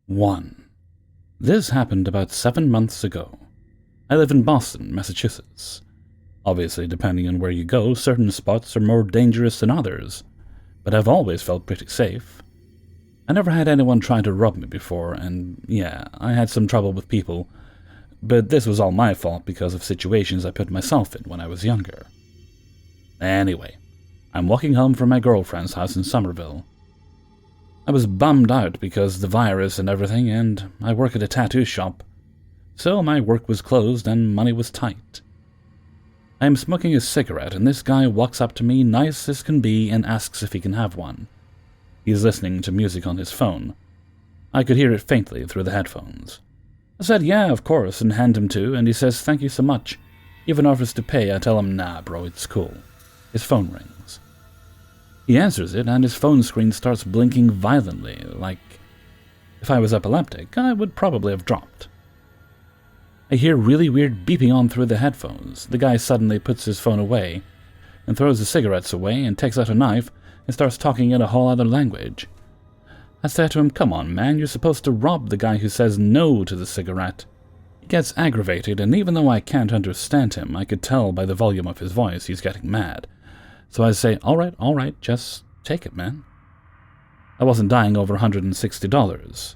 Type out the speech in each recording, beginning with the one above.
1. This happened about 7 months ago. I live in Boston, Massachusetts. Obviously, depending on where you go, certain spots are more dangerous than others, but I've always felt pretty safe. I never had anyone try to rob me before, and yeah, I had some trouble with people, but this was all my fault because of situations I put myself in when I was younger. Anyway, I'm walking home from my girlfriend's house in Somerville. I was bummed out because the virus and everything, and I work at a tattoo shop, so my work was closed and money was tight. I am smoking a cigarette, and this guy walks up to me nice as can be and asks if he can have one. He's listening to music on his phone. I could hear it faintly through the headphones. I said, yeah, of course, and hand him two, and he says, thank you so much. He even offers to pay. I tell him, nah, bro, it's cool. His phone rings. He answers it, and his phone screen starts blinking violently, like if I was epileptic, I would probably have dropped. I hear really weird beeping on through the headphones. The guy suddenly puts his phone away, and throws the cigarettes away, and takes out a knife, and starts talking in a whole other language. I say to him, come on, man, you're supposed to rob the guy who says no to the cigarette. He gets aggravated, and even though I can't understand him, I could tell by the volume of his voice he's getting mad. So I say, all right, just take it, man. I wasn't dying over $160.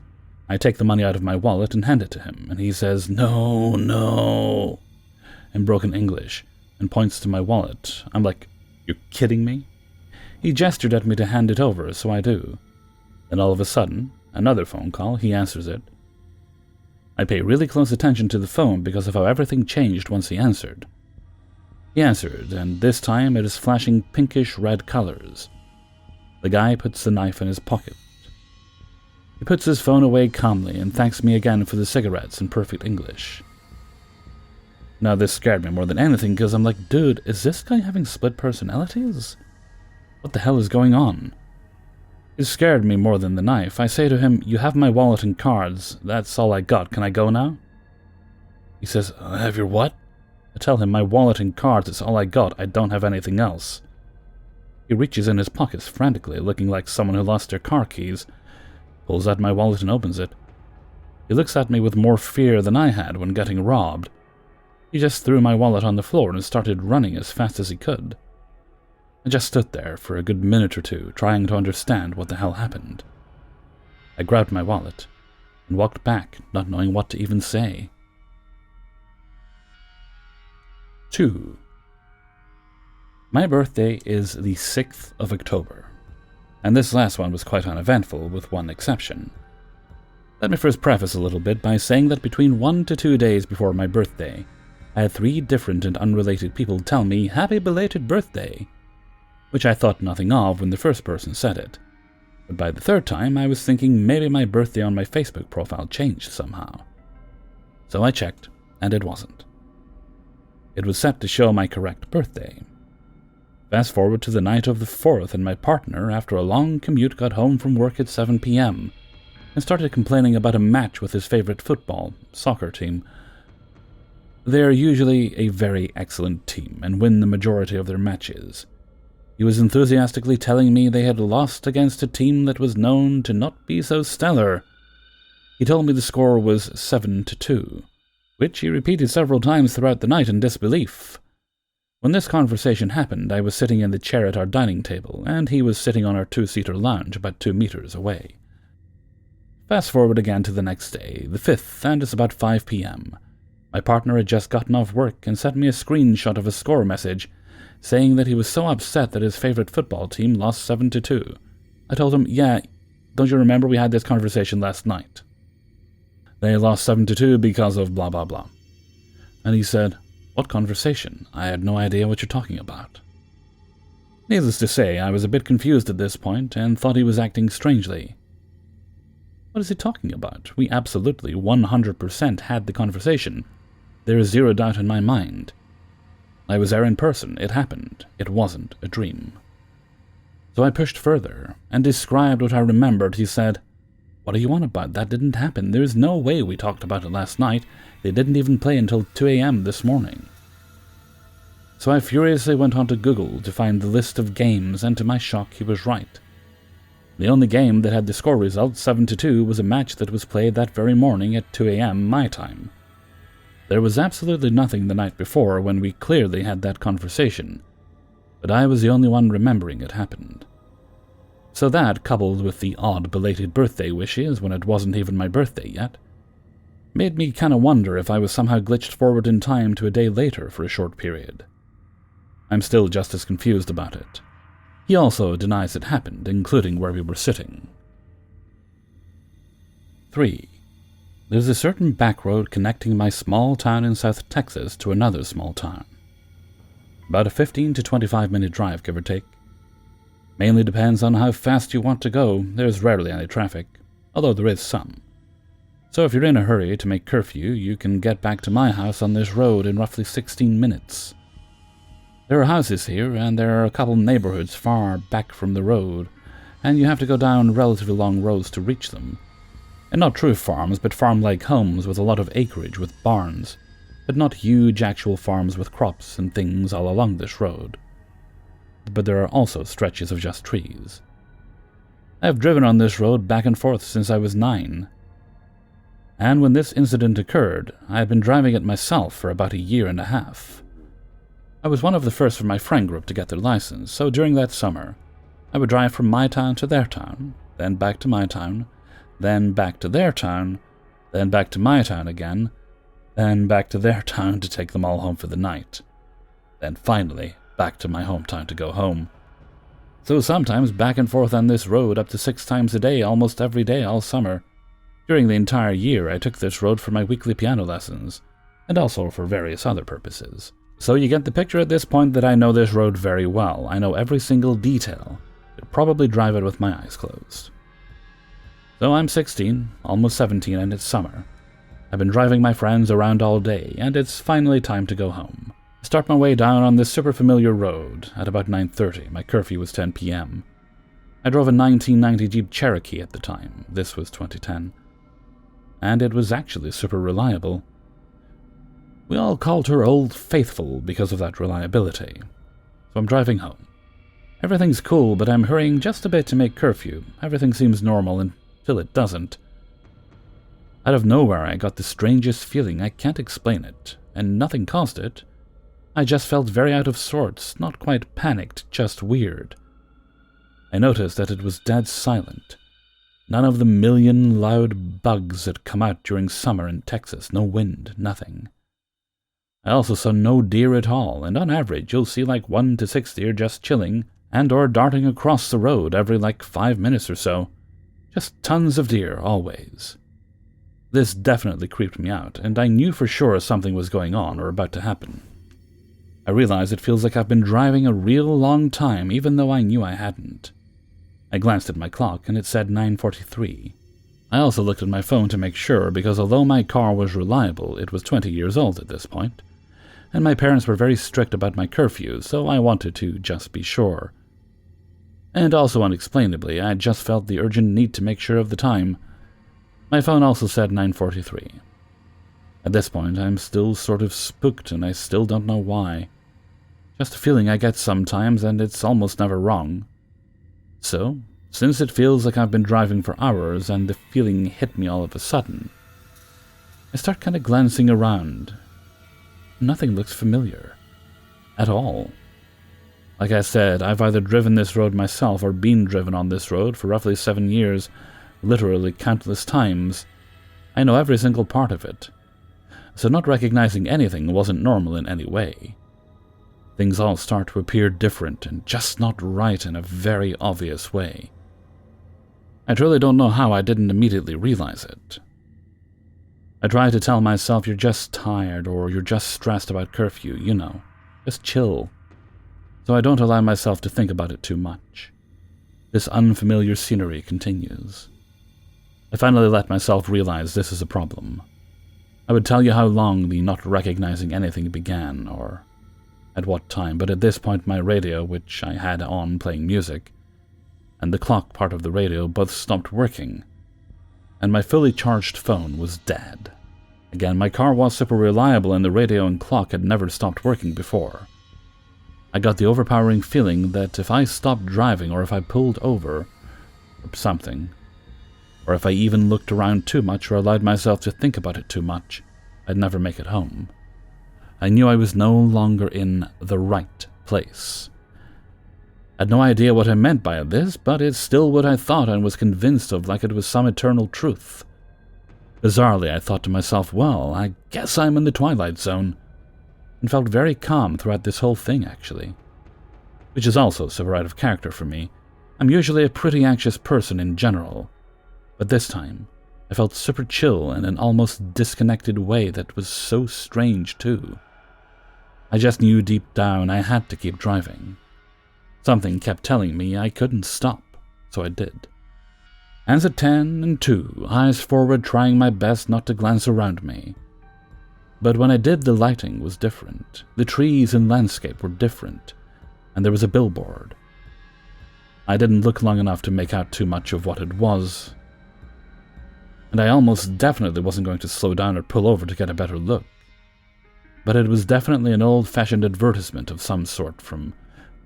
I take the money out of my wallet and hand it to him, and he says, no, in broken English, and points to my wallet. I'm like, you're kidding me? He gestured at me to hand it over, so I do. Then all of a sudden, another phone call, he answers it. I pay really close attention to the phone because of how everything changed once he answered. He answered, and this time it is flashing pinkish-red colors. The guy puts the knife in his pocket. He puts his phone away calmly and thanks me again for the cigarettes in perfect English. Now this scared me more than anything because I'm like, dude, is this guy having split personalities? What the hell is going on? It scared me more than the knife. I say to him, you have my wallet and cards. That's all I got. Can I go now? He says, have your what? I tell him my wallet and cards is all I got. I don't have anything else. He reaches in his pockets frantically, looking like someone who lost their car keys, pulls out my wallet and opens it. He looks at me with more fear than I had when getting robbed. He just threw my wallet on the floor and started running as fast as he could. I just stood there for a good minute or two, trying to understand what the hell happened. I grabbed my wallet and walked back, not knowing what to even say. 2. My birthday is the 6th of October, and this last one was quite uneventful with one exception. Let me first preface a little bit by saying that between 1 to 2 days before my birthday, I had 3 different and unrelated people tell me happy belated birthday, which I thought nothing of when the first person said it. But by the third time, I was thinking maybe my birthday on my Facebook profile changed somehow. So I checked, and it wasn't. It was set to show my correct birthday. Fast forward to the night of the 4th, and my partner, after a long commute, got home from work at 7 p.m. and started complaining about a match with his favorite soccer team. They are usually a very excellent team and win the majority of their matches. He was enthusiastically telling me they had lost against a team that was known to not be so stellar. He told me the score was 7-2, which he repeated several times throughout the night in disbelief. When this conversation happened, I was sitting in the chair at our dining table, and he was sitting on our 2-seater lounge about 2 meters away. Fast forward again to the next day, the 5th, and it's about 5 p.m. My partner had just gotten off work and sent me a screenshot of a score message, saying that he was so upset that his favorite football team lost 7-2. I told him, yeah, don't you remember we had this conversation last night? They lost 7-2 because of blah blah blah. And he said, what conversation? I had no idea what you're talking about. Needless to say, I was a bit confused at this point and thought he was acting strangely. What is he talking about? We absolutely 100% had the conversation. There is zero doubt in my mind. I was there in person. It happened. It wasn't a dream. So I pushed further and described what I remembered. He said, what are you on about? That didn't happen. There's no way we talked about it last night. They didn't even play until 2 a.m. this morning. So I furiously went onto Google to find the list of games, and to my shock, he was right. The only game that had the score result 7-2 was a match that was played that very morning at 2 a.m. my time. There was absolutely nothing the night before when we clearly had that conversation, but I was the only one remembering it happened. So that, coupled with the odd belated birthday wishes when it wasn't even my birthday yet, made me kinda wonder if I was somehow glitched forward in time to a day later for a short period. I'm still just as confused about it. He also denies it happened, including where we were sitting. 3. There's a certain back road connecting my small town in South Texas to another small town. About a 15 to 25 minute drive, give or take. Mainly depends on how fast you want to go. There's rarely any traffic, although there is some. So if you're in a hurry to make curfew, you can get back to my house on this road in roughly 16 minutes. There are houses here, and there are a couple neighborhoods far back from the road, and you have to go down relatively long roads to reach them. And not true farms, but farm-like homes with a lot of acreage with barns, but not huge actual farms with crops and things all along this road. But there are also stretches of just trees. I have driven on this road back and forth since I was 9. And when this incident occurred, I had been driving it myself for about a year and a half. I was one of the first from my friend group to get their license, so during that summer, I would drive from my town to their town, then back to my town, then back to their town, then back to my town again, then back to their town to take them all home for the night, then finally back to my hometown to go home. So sometimes back and forth on this road up to 6 times a day, almost every day all summer. During the entire year, I took this road for my weekly piano lessons, and also for various other purposes. So you get the picture at this point that I know this road very well. I know every single detail. I'd probably drive it with my eyes closed. So I'm 16, almost 17, and it's summer. I've been driving my friends around all day, and it's finally time to go home. I start my way down on this super familiar road at about 9:30. My curfew was 10 p.m. I drove a 1990 Jeep Cherokee at the time. This was 2010. And it was actually super reliable. We all called her Old Faithful because of that reliability. So I'm driving home. Everything's cool, but I'm hurrying just a bit to make curfew. Everything seems normal until it doesn't. Out of nowhere, I got the strangest feeling. I can't explain it, and nothing caused it. I just felt very out of sorts, not quite panicked, just weird. I noticed that it was dead silent. None of the million loud bugs that come out during summer in Texas, no wind, nothing. I also saw no deer at all, and on average you'll see like 1 to 6 deer just chilling and or darting across the road every like 5 minutes or so. Just tons of deer, always. This definitely creeped me out, and I knew for sure something was going on or about to happen. I realized it feels like I've been driving a real long time, even though I knew I hadn't. I glanced at my clock, and it said 9:43. I also looked at my phone to make sure, because although my car was reliable, it was 20 years old at this point, and my parents were very strict about my curfew, so I wanted to just be sure. And also unexplainably, I just felt the urgent need to make sure of the time. My phone also said 9:43. At this point, I'm still sort of spooked, and I still don't know why. Just a feeling I get sometimes, and it's almost never wrong. So, since it feels like I've been driving for hours and the feeling hit me all of a sudden, I start kind of glancing around. Nothing looks familiar. At all. Like I said, I've either driven this road myself or been driven on this road for roughly 7 years, literally countless times. I know every single part of it. So not recognizing anything wasn't normal in any way. Things all start to appear different and just not right in a very obvious way. I truly don't know how I didn't immediately realize it. I try to tell myself you're just tired or you're just stressed about curfew, you know. Just chill. So I don't allow myself to think about it too much. This unfamiliar scenery continues. I finally let myself realize this is a problem. I would tell you how long the not recognizing anything began, or at what time, but at this point my radio, which I had on playing music, and the clock part of the radio both stopped working, and my fully charged phone was dead. Again, my car was super reliable and the radio and clock had never stopped working before. I got the overpowering feeling that if I stopped driving or if I pulled over, or something. Or if I even looked around too much or allowed myself to think about it too much, I'd never make it home. I knew I was no longer in the right place. I'd no idea what I meant by this, but it's still what I thought and was convinced of like it was some eternal truth. Bizarrely, I thought to myself, well, I guess I'm in the Twilight Zone, and felt very calm throughout this whole thing, actually. Which is also super out of character for me. I'm usually a pretty anxious person in general, but this time, I felt super chill in an almost disconnected way that was so strange too. I just knew deep down I had to keep driving. Something kept telling me I couldn't stop, so I did. Hands at 10 and 2, eyes forward, trying my best not to glance around me. But when I did, the lighting was different. The trees and landscape were different, and there was a billboard. I didn't look long enough to make out too much of what it was, and I almost definitely wasn't going to slow down or pull over to get a better look. But it was definitely an old-fashioned advertisement of some sort from,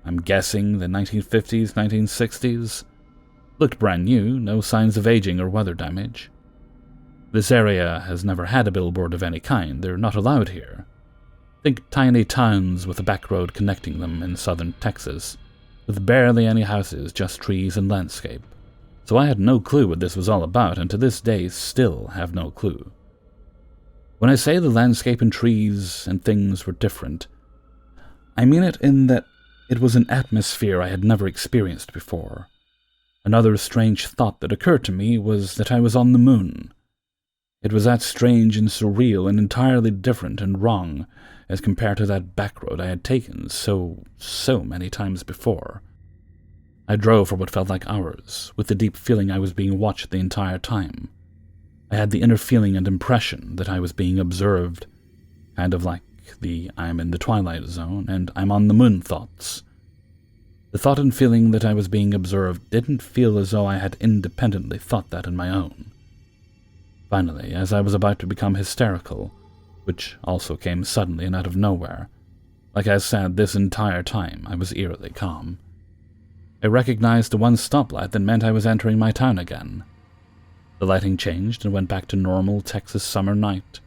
I'm guessing, the 1950s, 1960s. Looked brand new, no signs of aging or weather damage. This area has never had a billboard of any kind. They're not allowed here. Think tiny towns with a back road connecting them in southern Texas, with barely any houses, just trees and landscape. So I had no clue what this was all about, and to this day still have no clue. When I say the landscape and trees and things were different, I mean it in that it was an atmosphere I had never experienced before. Another strange thought that occurred to me was that I was on the moon. It was that strange and surreal and entirely different and wrong as compared to that back road I had taken so many times before. I drove for what felt like hours, with the deep feeling I was being watched the entire time. I had the inner feeling and impression that I was being observed, kind of like the I'm in the Twilight Zone and I'm on the moon thoughts. The thought and feeling that I was being observed didn't feel as though I had independently thought that on my own. Finally, as I was about to become hysterical, which also came suddenly and out of nowhere, like I said, this entire time I was eerily calm. I recognized the one stoplight that meant I was entering my town again. The lighting changed and went back to normal Texas summer night.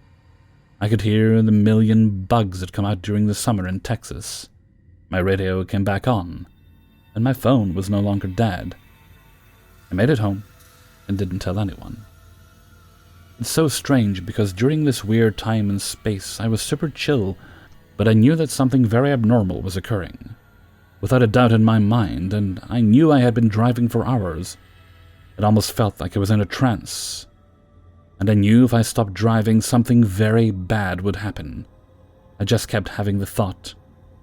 I could hear the million bugs that come out during the summer in Texas. My radio came back on, and my phone was no longer dead. I made it home and didn't tell anyone. It's so strange because during this weird time and space I was super chill, but I knew that something very abnormal was occurring. Without a doubt in my mind, and I knew I had been driving for hours. It almost felt like I was in a trance. And I knew if I stopped driving, something very bad would happen. I just kept having the thought,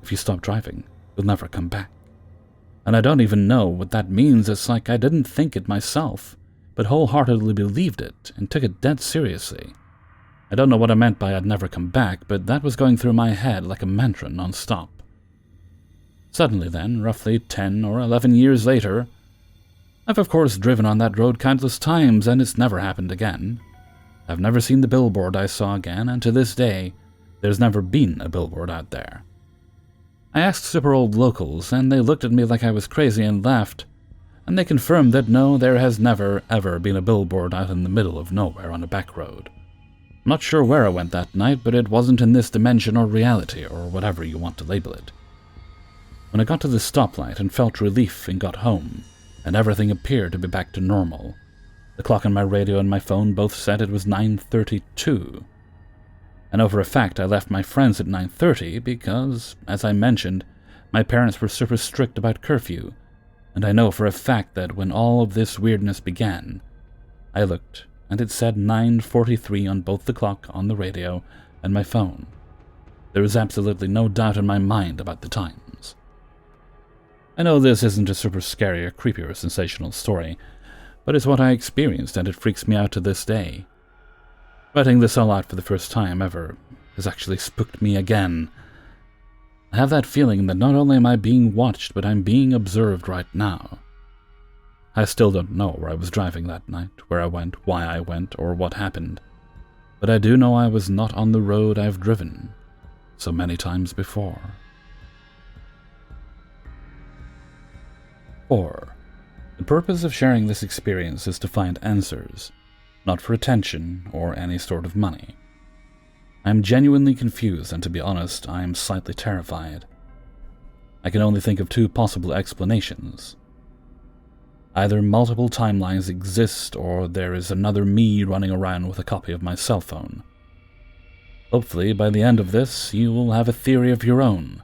if you stop driving, you'll never come back. And I don't even know what that means. It's like I didn't think it myself, but wholeheartedly believed it and took it dead seriously. I don't know what I meant by I'd never come back, but that was going through my head like a mantra non-stop. Suddenly then, roughly 10 or 11 years later, I've of course driven on that road countless times and it's never happened again. I've never seen the billboard I saw again, and to this day, there's never been a billboard out there. I asked super old locals, and they looked at me like I was crazy and laughed, and they confirmed that no, there has never, ever been a billboard out in the middle of nowhere on a back road. I'm not sure where I went that night, but it wasn't in this dimension or reality, or whatever you want to label it. When I got to the stoplight and felt relief and got home, and everything appeared to be back to normal, the clock on my radio and my phone both said it was 9:32. I know for a fact I left my friends at 9:30 because, as I mentioned, my parents were super strict about curfew, and I know for a fact that when all of this weirdness began, I looked and it said 9:43 on both the clock on the radio and my phone. There was absolutely no doubt in my mind about the times. I know this isn't a super scary or creepy or sensational story, but it's what I experienced and it freaks me out to this day. Writing this all out for the first time ever has actually spooked me again. I have that feeling that not only am I being watched, but I'm being observed right now. I still don't know where I was driving that night, where I went, why I went, or what happened, but I do know I was not on the road I've driven so many times before. 4. The purpose of sharing this experience is to find answers, not for attention or any sort of money. I am genuinely confused, and to be honest, I am slightly terrified. I can only think of two possible explanations. Either multiple timelines exist, or there is another me running around with a copy of my cell phone. Hopefully, by the end of this, you will have a theory of your own,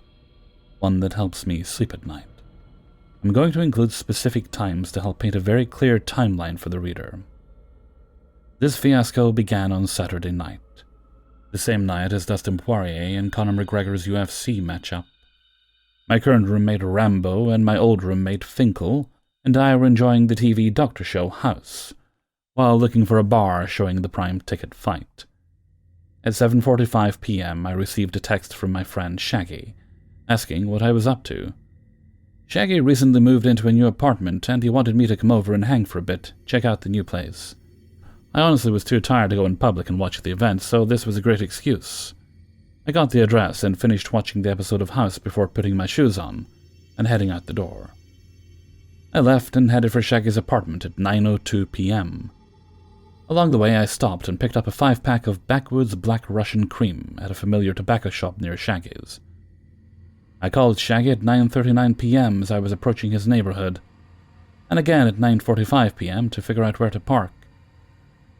one that helps me sleep at night. I'm going to include specific times to help paint a very clear timeline for the reader. This fiasco began on Saturday night, the same night as Dustin Poirier and Conor McGregor's UFC matchup. My current roommate Rambo and my old roommate Finkel and I were enjoying the TV doctor show House, while looking for a bar showing the prime ticket fight. At 7:45 p.m. I received a text from my friend Shaggy, asking what I was up to. Shaggy recently moved into a new apartment, and he wanted me to come over and hang for a bit, check out the new place. I honestly was too tired to go in public and watch the event, so this was a great excuse. I got the address and finished watching the episode of House before putting my shoes on and heading out the door. I left and headed for Shaggy's apartment at 9:02 p.m. Along the way, I stopped and picked up a 5-pack of Backwoods Black Russian Cream at a familiar tobacco shop near Shaggy's. I called Shaggy at 9:39 p.m. as I was approaching his neighborhood, and again at 9:45 p.m. to figure out where to park.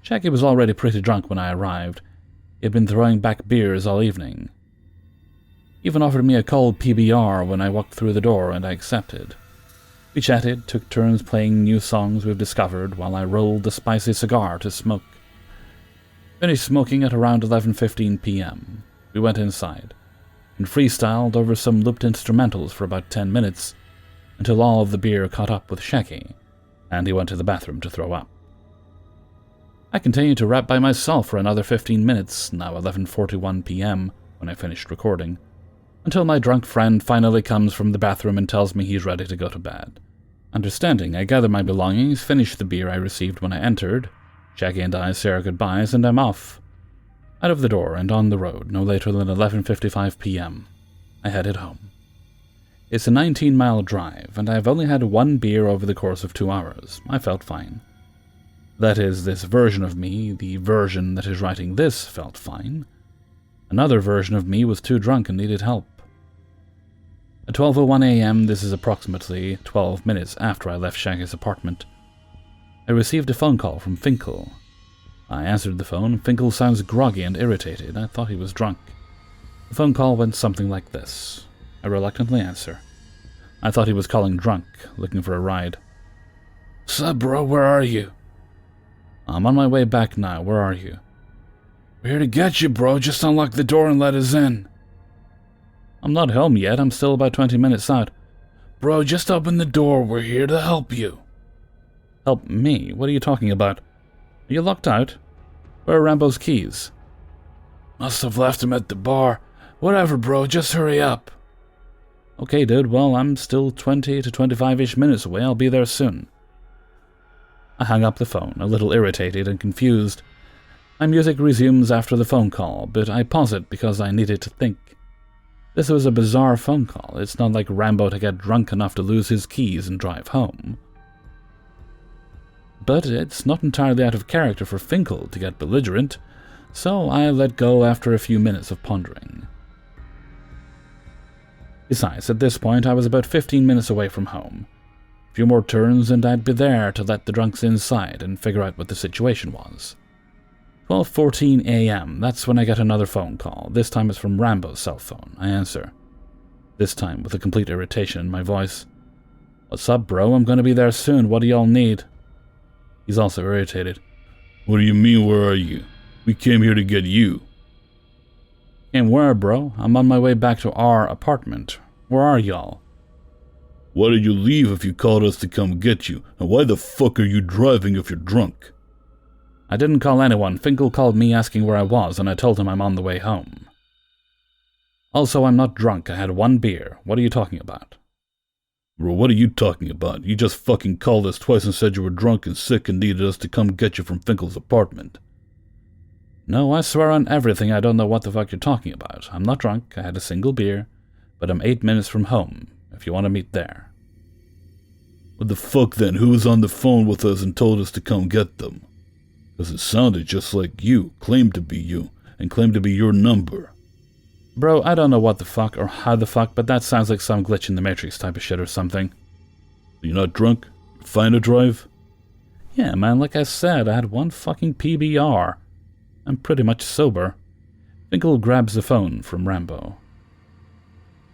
Shaggy was already pretty drunk when I arrived. He had been throwing back beers all evening. He even offered me a cold PBR when I walked through the door, and I accepted. We chatted, took turns playing new songs we've discovered while I rolled a spicy cigar to smoke. Finished smoking at around 11:15 p.m. We went inside and freestyled over some looped instrumentals for about 10 minutes until all of the beer caught up with Shaggy, and he went to the bathroom to throw up. I continued to rap by myself for another 15 minutes, now 11:41 p.m., when I finished recording, until my drunk friend finally comes from the bathroom and tells me he's ready to go to bed. Understanding, I gather my belongings, finish the beer I received when I entered, Shaggy and I say our goodbyes, and I'm off. Out of the door and on the road, no later than 11:55 p.m., I headed home. It's a 19-mile drive, and I've only had one beer over the course of 2 hours. I felt fine. That is, this version of me, the version that is writing this, felt fine. Another version of me was too drunk and needed help. At 12:01 a.m., this is approximately 12 minutes after I left Shaggy's apartment, I received a phone call from Finkel. I answered the phone. Finkel sounds groggy and irritated. I thought he was drunk. The phone call went something like this. I reluctantly answer. I thought he was calling drunk, looking for a ride. "Sup, bro, where are you?" "I'm on my way back now. Where are you?" "We're here to get you, bro. Just unlock the door and let us in." "I'm not home yet. I'm still about 20 minutes out." "Bro, just open the door. We're here to help you." "Help me? What are you talking about? Are you locked out? Where are Rambo's keys?" "Must have left him at the bar. Whatever, bro. Just hurry up." "Okay, dude. Well, I'm still 20 to 25-ish minutes away. I'll be there soon." I hung up the phone, a little irritated and confused. My music resumes after the phone call, but I pause it because I needed to think. This was a bizarre phone call. It's not like Rambo to get drunk enough to lose his keys and drive home. But it's not entirely out of character for Finkel to get belligerent, so I let go after a few minutes of pondering. Besides, at this point I was about 15 minutes away from home. A few more turns and I'd be there to let the drunks inside and figure out what the situation was. 12:14 a.m., that's when I get another phone call. This time it's from Rambo's cell phone. I answer, this time with a complete irritation in my voice. "What's up, bro? I'm gonna be there soon. What do y'all need?" He's also irritated. "What do you mean, where are you? We came here to get you." "Came where, bro? I'm on my way back to our apartment. Where are y'all?" "Why did you leave if you called us to come get you? And why the fuck are you driving if you're drunk?" "I didn't call anyone. Finkel called me asking where I was, and I told him I'm on the way home. Also, I'm not drunk. I had one beer. What are you talking about?" "Bro, what are you talking about? You just fucking called us twice and said you were drunk and sick and needed us to come get you from Finkel's apartment." "No, I swear on everything I don't know what the fuck you're talking about. I'm not drunk. I had a single beer, but I'm 8 minutes from home, if you want to meet there." What the fuck then? Who was on the phone with us and told us to come get them? Because it sounded just like you, claimed to be you, and claimed to be your number. Bro, I don't know what the fuck or how the fuck, but that sounds like some glitch in the Matrix type of shit or something. You're not drunk? Fine to drive? Yeah, man, like I said, I had one fucking PBR. I'm pretty much sober. Finkel grabs the phone from Rambo.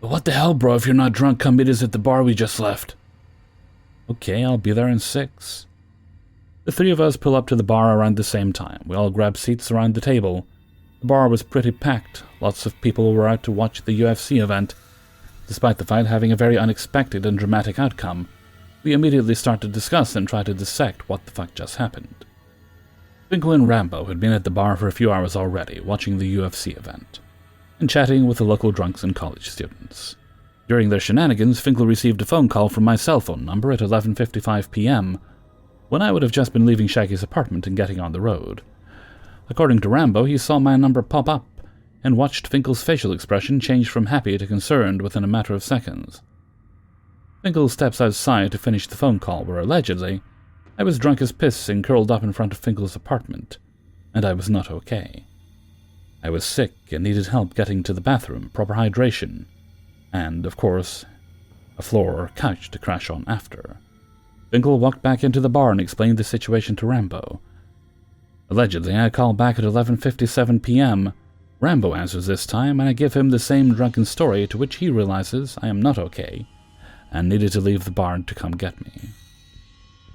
What the hell, bro? If you're not drunk, come meet us at the bar we just left. Okay, I'll be there in 6. The 3 of us pull up to the bar around the same time. We all grab seats around the table. The bar was pretty packed. Lots of people were out to watch the UFC event. Despite the fight having a very unexpected and dramatic outcome, we immediately start to discuss and try to dissect what the fuck just happened. Finkel and Rambo had been at the bar for a few hours already, watching the UFC event, and chatting with the local drunks and college students. During their shenanigans, Finkel received a phone call from my cell phone number at 11:55 p.m., when I would have just been leaving Shaggy's apartment and getting on the road. According to Rambo, he saw my number pop up, and watched Finkel's facial expression change from happy to concerned within a matter of seconds. Finkel steps outside to finish the phone call where, allegedly, I was drunk as piss and curled up in front of Finkel's apartment, and I was not okay. I was sick and needed help getting to the bathroom, proper hydration, and, of course, a floor or couch to crash on after. Finkel walked back into the bar and explained the situation to Rambo. Allegedly, I call back at 11:57 p.m. Rambo answers this time, and I give him the same drunken story, to which he realizes I am not okay, and needed to leave the bar to come get me.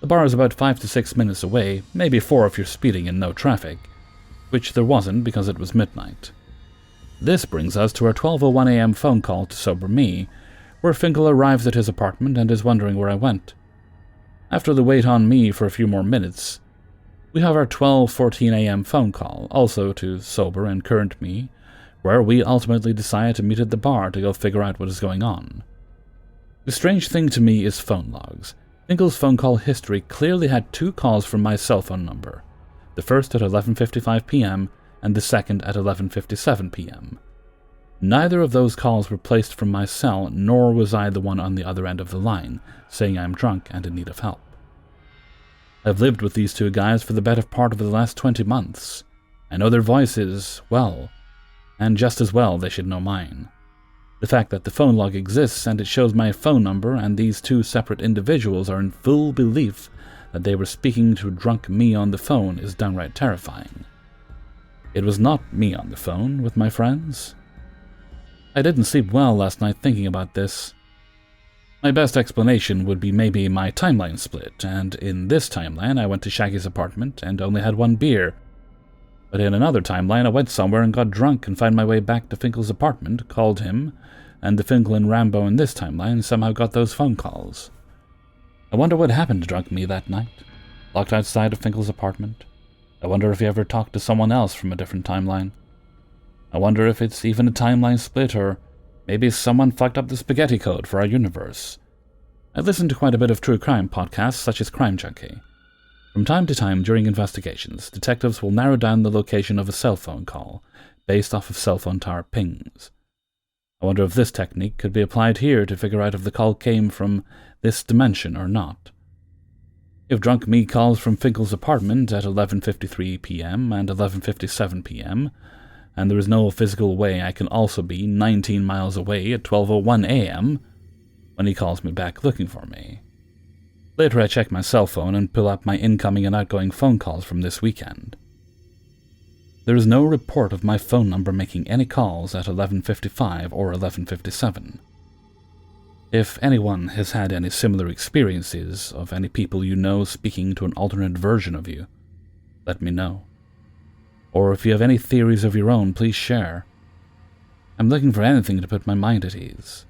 The bar is about 5 to 6 minutes away, maybe 4 if you're speeding and no traffic, which there wasn't because it was midnight. This brings us to our 12:01 a.m. phone call to sober me, where Finkel arrives at his apartment and is wondering where I went. After the wait on me for a few more minutes, we have our 12:14 a.m. phone call, also to sober and current me, where we ultimately decide to meet at the bar to go figure out what is going on. The strange thing to me is phone logs. Finkel's phone call history clearly had 2 calls from my cell phone number, the first at 11:55 p.m. and the second at 11:57 p.m. Neither of those calls were placed from my cell, nor was I the one on the other end of the line, saying I'm drunk and in need of help. I've lived with these 2 guys for the better part of the last 20 months. I know their voices well, and just as well they should know mine. The fact that the phone log exists and it shows my phone number and these 2 separate individuals are in full belief that they were speaking to drunk me on the phone is downright terrifying. It was not me on the phone with my friends. I didn't sleep well last night thinking about this. My best explanation would be maybe my timeline split, and in this timeline I went to Shaggy's apartment and only had 1 beer. But in another timeline I went somewhere and got drunk and found my way back to Finkel's apartment, called him, and the Finkel and Rambo in this timeline somehow got those phone calls. I wonder what happened to drunk me that night, locked outside of Finkel's apartment. I wonder if he ever talked to someone else from a different timeline. I wonder if it's even a timeline split, or maybe someone fucked up the spaghetti code for our universe. I listen to quite a bit of true crime podcasts, such as Crime Junkie. From time to time during investigations, detectives will narrow down the location of a cell phone call, based off of cell phone tower pings. I wonder if this technique could be applied here to figure out if the call came from this dimension or not. If drunk me calls from Finkel's apartment at 11:53 p.m. and 11:57 p.m., and there is no physical way I can also be 19 miles away at 12:01 a.m. when he calls me back looking for me. Later I check my cell phone and pull up my incoming and outgoing phone calls from this weekend. There is no report of my phone number making any calls at 11:55 or 11:57. If anyone has had any similar experiences of any people you know speaking to an alternate version of you, let me know. Or if you have any theories of your own, please share. I'm looking for anything to put my mind at ease.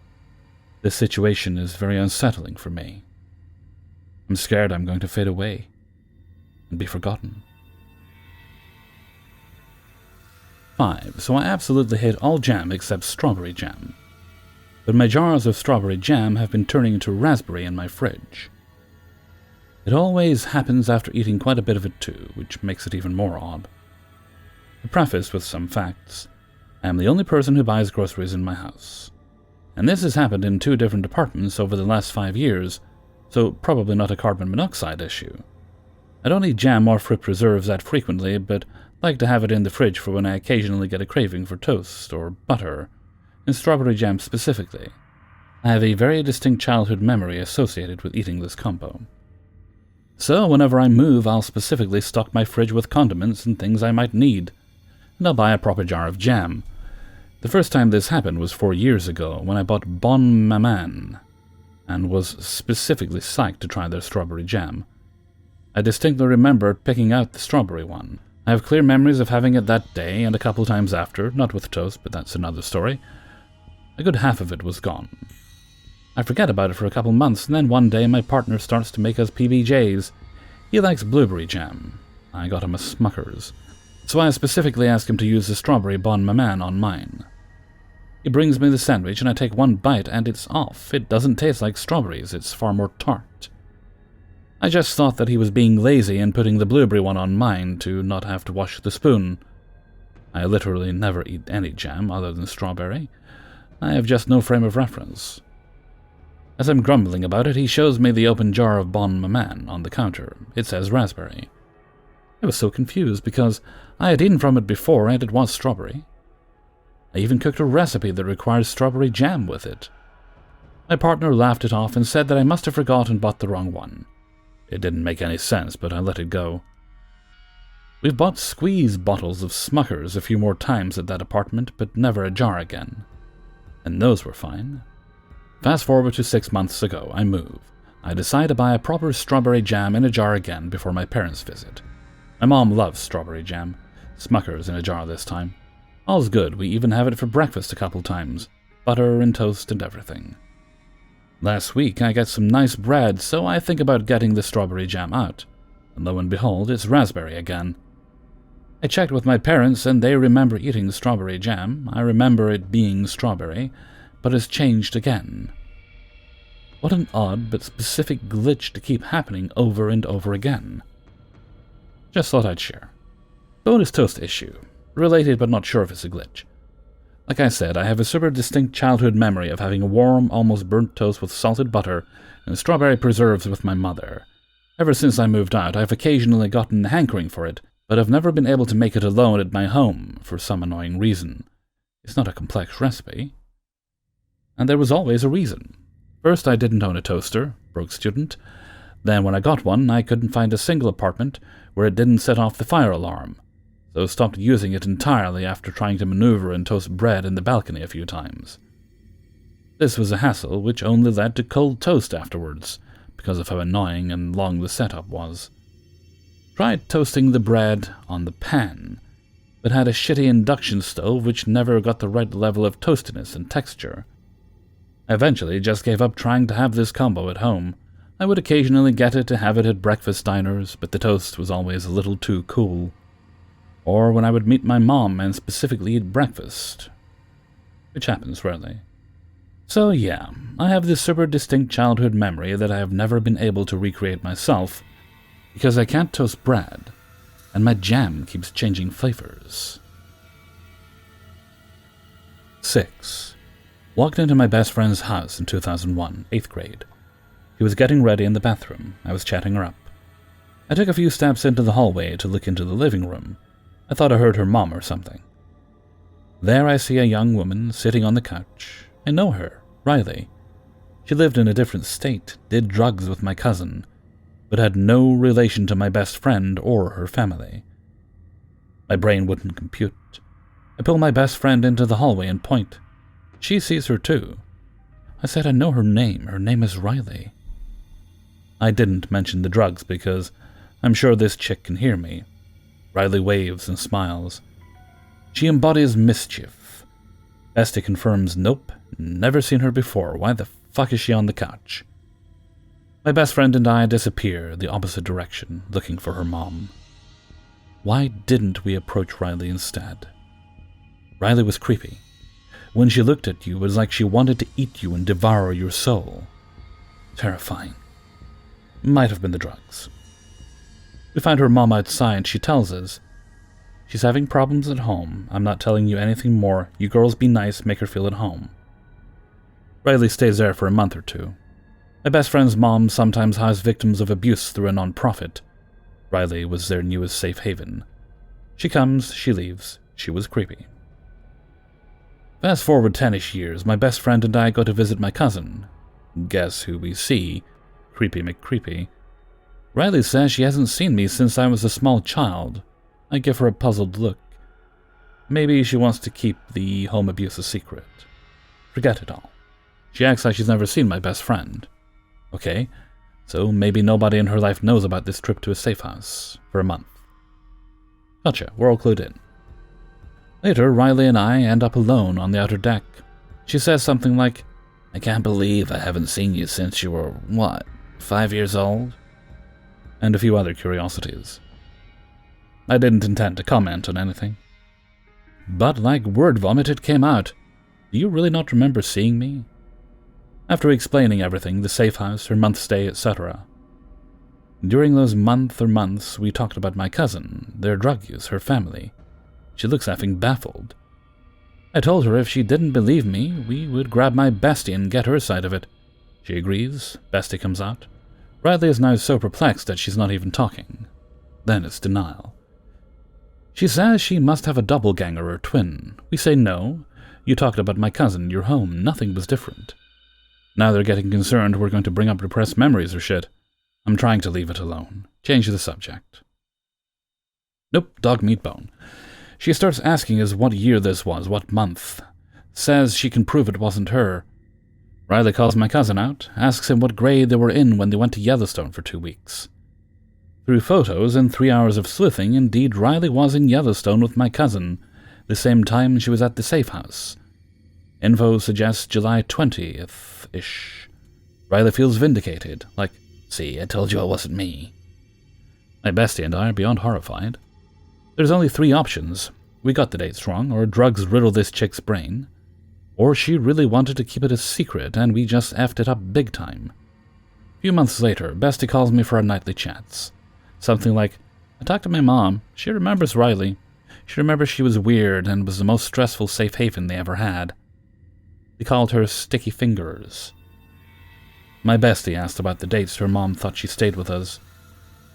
This situation is very unsettling for me. I'm scared I'm going to fade away and be forgotten. 5. So I absolutely hate all jam except strawberry jam. But my jars of strawberry jam have been turning into raspberry in my fridge. It always happens after eating quite a bit of it too, which makes it even more odd. To preface with some facts, I am the only person who buys groceries in my house. And this has happened in 2 different apartments over the last 5 years, so probably not a carbon monoxide issue. I don't eat jam or fruit preserves that frequently, but like to have it in the fridge for when I occasionally get a craving for toast or butter, and strawberry jam specifically. I have a very distinct childhood memory associated with eating this combo. So whenever I move, I'll specifically stock my fridge with condiments and things I might need, and I'll buy a proper jar of jam. The first time this happened was 4 years ago, when I bought Bon Maman, and was specifically psyched to try their strawberry jam. I distinctly remember picking out the strawberry one. I have clear memories of having it that day and a couple times after, not with toast, but that's another story. A good half of it was gone. I forget about it for a couple months, and then one day my partner starts to make us PBJs. He likes blueberry jam. I got him a Smucker's, so I specifically asked him to use the strawberry Bon Maman on mine. He brings me the sandwich, and I take one bite, and it's off. It doesn't taste like strawberries, it's far more tart. I just thought that he was being lazy and putting the blueberry one on mine to not have to wash the spoon. I literally never eat any jam other than strawberry. I have just no frame of reference. As I'm grumbling about it, he shows me the open jar of Bon Maman on the counter. It says raspberry. I was so confused because I had eaten from it before and it was strawberry. I even cooked a recipe that requires strawberry jam with it. My partner laughed it off and said that I must have forgotten and bought the wrong one. It didn't make any sense, but I let it go. We've bought squeeze bottles of Smucker's a few more times at that apartment, but never a jar again. And those were fine. Fast forward to 6 months ago, I move. I decide to buy a proper strawberry jam in a jar again before my parents visit. My mom loves strawberry jam. Smucker's in a jar this time. All's good, we even have it for breakfast a couple times. Butter and toast and everything. Last week I got some nice bread, so I think about getting the strawberry jam out. And lo and behold, it's raspberry again. I checked with my parents and they remember eating strawberry jam. I remember it being strawberry, but it's changed again. What an odd but specific glitch to keep happening over and over again. Just thought I'd share. Bonus toast issue. Related but not sure if it's a glitch. Like I said, I have a super distinct childhood memory of having warm, almost burnt toast with salted butter and strawberry preserves with my mother. Ever since I moved out, I've occasionally gotten a hankering for it, but I've never been able to make it alone at my home for some annoying reason. It's not a complex recipe. And there was always a reason. First, I didn't own a toaster, broke student. Then when I got one, I couldn't find a single apartment where it didn't set off the fire alarm, so stopped using it entirely after trying to maneuver and toast bread in the balcony a few times. This was a hassle which only led to cold toast afterwards, because of how annoying and long the setup was. Tried toasting the bread on the pan, but had a shitty induction stove which never got the right level of toastiness and texture. I eventually just gave up trying to have this combo at home. I would occasionally get it to have it at breakfast diners, but the toast was always a little too cool. Or when I would meet my mom and specifically eat breakfast, which happens rarely. So yeah, I have this super distinct childhood memory that I have never been able to recreate myself, because I can't toast bread, and my jam keeps changing flavors. 6. Walked into my best friend's house in 2001, 8th grade. He was getting ready in the bathroom. I was chatting her up. I took a few steps into the hallway to look into the living room. I thought I heard her mom or something. There I see a young woman sitting on the couch. I know her, Riley. She lived in a different state, did drugs with my cousin, but had no relation to my best friend or her family. My brain wouldn't compute. I pull my best friend into the hallway and point. She sees her too. I said I know her name. Her name is Riley. I didn't mention the drugs because I'm sure this chick can hear me. Riley waves and smiles. She embodies mischief. Bestie confirms nope, never seen her before. Why the fuck is she on the couch? My best friend and I disappear the opposite direction, looking for her mom. Why didn't we approach Riley instead? Riley was creepy. When she looked at you, it was like she wanted to eat you and devour your soul. Terrifying. Might have been the drugs. We find her mom outside. She tells us, she's having problems at home. I'm not telling you anything more. You girls be nice, make her feel at home. Riley stays there for a month or two. My best friend's mom sometimes housed victims of abuse through a non-profit. Riley was their newest safe haven. She comes, she leaves. She was creepy. Fast forward 10-ish years, my best friend and I go to visit my cousin. Guess who we see? Creepy McCreepy. Riley says she hasn't seen me since I was a small child. I give her a puzzled look. Maybe she wants to keep the home abuse a secret. Forget it all. She acts like she's never seen my best friend. Okay, so maybe nobody in her life knows about this trip to a safe house for a month. Gotcha, we're all clued in. Later, Riley and I end up alone on the outer deck. She says something like, "I can't believe I haven't seen you since you were, 5 years old?" And a few other curiosities. I didn't intend to comment on anything. But like word vomit, it came out. Do you really not remember seeing me? After explaining everything, the safe house, her month stay, etc. During those months, we talked about my cousin, their drug use, her family. She looks effing baffled. I told her if she didn't believe me, we would grab my bestie and get her side of it. She agrees, bestie comes out. Riley is now so perplexed that she's not even talking. Then it's denial. She says she must have a doppelganger or twin. We say no. You talked about my cousin, your home, nothing was different. Now they're getting concerned we're going to bring up repressed memories or shit. I'm trying to leave it alone. Change the subject. Nope, dog meat bone. She starts asking us what year this was, what month. Says she can prove it wasn't her. Riley calls my cousin out, asks him what grade they were in when they went to Yellowstone for 2 weeks. Through photos and 3 hours of sleuthing, indeed Riley was in Yellowstone with my cousin, the same time she was at the safe house. Info suggests July 20th-ish. Riley feels vindicated, like, "See, I told you it wasn't me." My bestie and I are beyond horrified. There's only 3 options. We got the dates wrong, or drugs riddled this chick's brain. Or she really wanted to keep it a secret, and we just effed it up big time. A few months later, bestie calls me for our nightly chats. Something like, "I talked to my mom. She remembers Riley. She remembers she was weird and was the most stressful safe haven they ever had. They called her Sticky Fingers." My bestie asked about the dates her mom thought she stayed with us.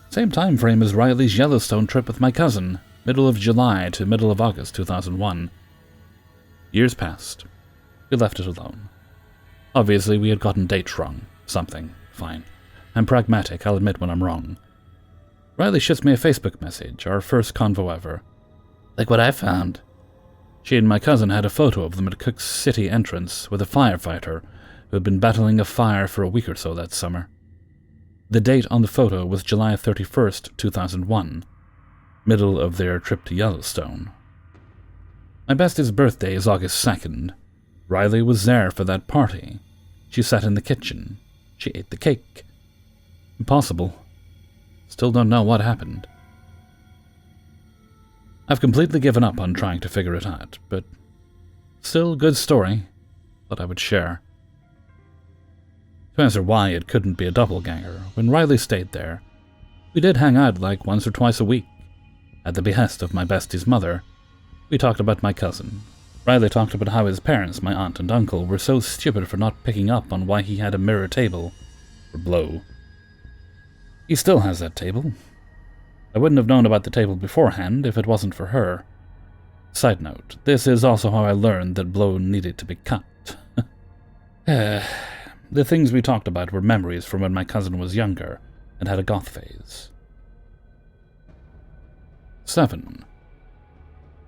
Same time frame as Riley's Yellowstone trip with my cousin, middle of July to middle of August 2001. Years passed. We left it alone. Obviously, we had gotten dates wrong. Something. Fine. I'm pragmatic, I'll admit when I'm wrong. Riley shoots me a Facebook message, our first convo ever. "Like what I found." She and my cousin had a photo of them at Cook City entrance with a firefighter who had been battling a fire for a week or so that summer. The date on the photo was July 31st, 2001, middle of their trip to Yellowstone. My bestie's birthday is August 2nd. Riley was there for that party. She sat in the kitchen. She ate the cake. Impossible. Still don't know what happened. I've completely given up on trying to figure it out, but still good story. Thought I would share. To answer why it couldn't be a doppelganger, when Riley stayed there, we did hang out like once or twice a week. At the behest of my bestie's mother, we talked about my cousin. Riley talked about how his parents, my aunt and uncle, were so stupid for not picking up on why he had a mirror table, or blow. He still has that table. I wouldn't have known about the table beforehand if it wasn't for her. Side note, this is also how I learned that blow needed to be cut. The things we talked about were memories from when my cousin was younger and had a goth phase. 7.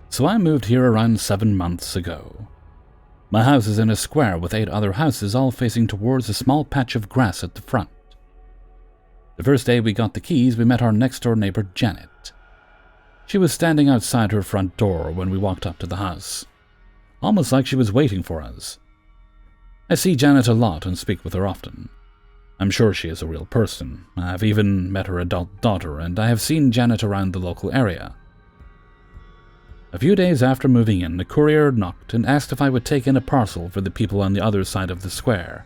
So I moved here around 7 months ago. My house is in a square with 8 other houses all facing towards a small patch of grass at the front. The first day we got the keys, we met our next-door neighbor, Janet. She was standing outside her front door when we walked up to the house, almost like she was waiting for us. I see Janet a lot and speak with her often. I'm sure she is a real person. I've even met her adult daughter, and I have seen Janet around the local area. A few days after moving in, the courier knocked and asked if I would take in a parcel for the people on the other side of the square.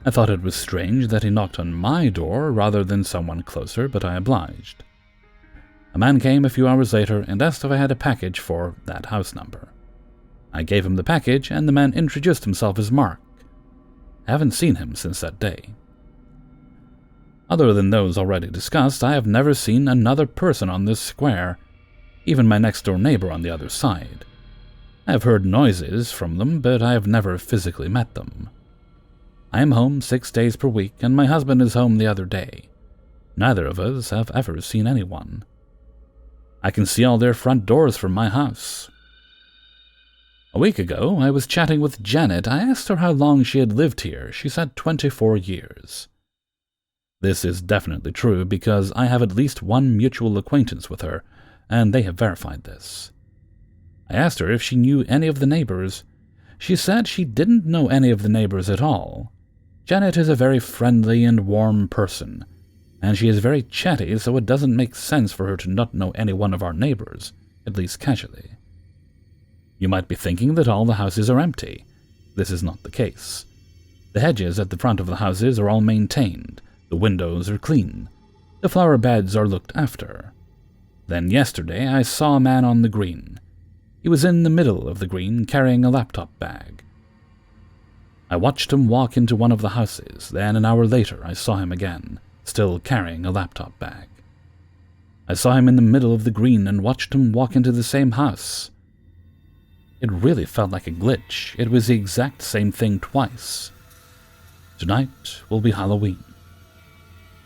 I thought it was strange that he knocked on my door rather than someone closer, but I obliged. A man came a few hours later and asked if I had a package for that house number. I gave him the package, and the man introduced himself as Mark. I haven't seen him since that day. Other than those already discussed, I have never seen another person on this square, even my next-door neighbor on the other side. I have heard noises from them, but I have never physically met them. I am home 6 days per week, and my husband is home the other day. Neither of us have ever seen anyone. I can see all their front doors from my house. A week ago, I was chatting with Janet. I asked her how long she had lived here. She said 24 years. This is definitely true because I have at least one mutual acquaintance with her, and they have verified this. I asked her if she knew any of the neighbors. She said she didn't know any of the neighbors at all. Janet is a very friendly and warm person, and she is very chatty, so it doesn't make sense for her to not know any one of our neighbors, at least casually. You might be thinking that all the houses are empty. This is not the case. The hedges at the front of the houses are all maintained, the windows are clean, the flower beds are looked after. Then yesterday I saw a man on the green. He was in the middle of the green carrying a laptop bag. I watched him walk into one of the houses, then an hour later I saw him again, still carrying a laptop bag. I saw him in the middle of the green and watched him walk into the same house. It really felt like a glitch. It was the exact same thing twice. Tonight will be Halloween.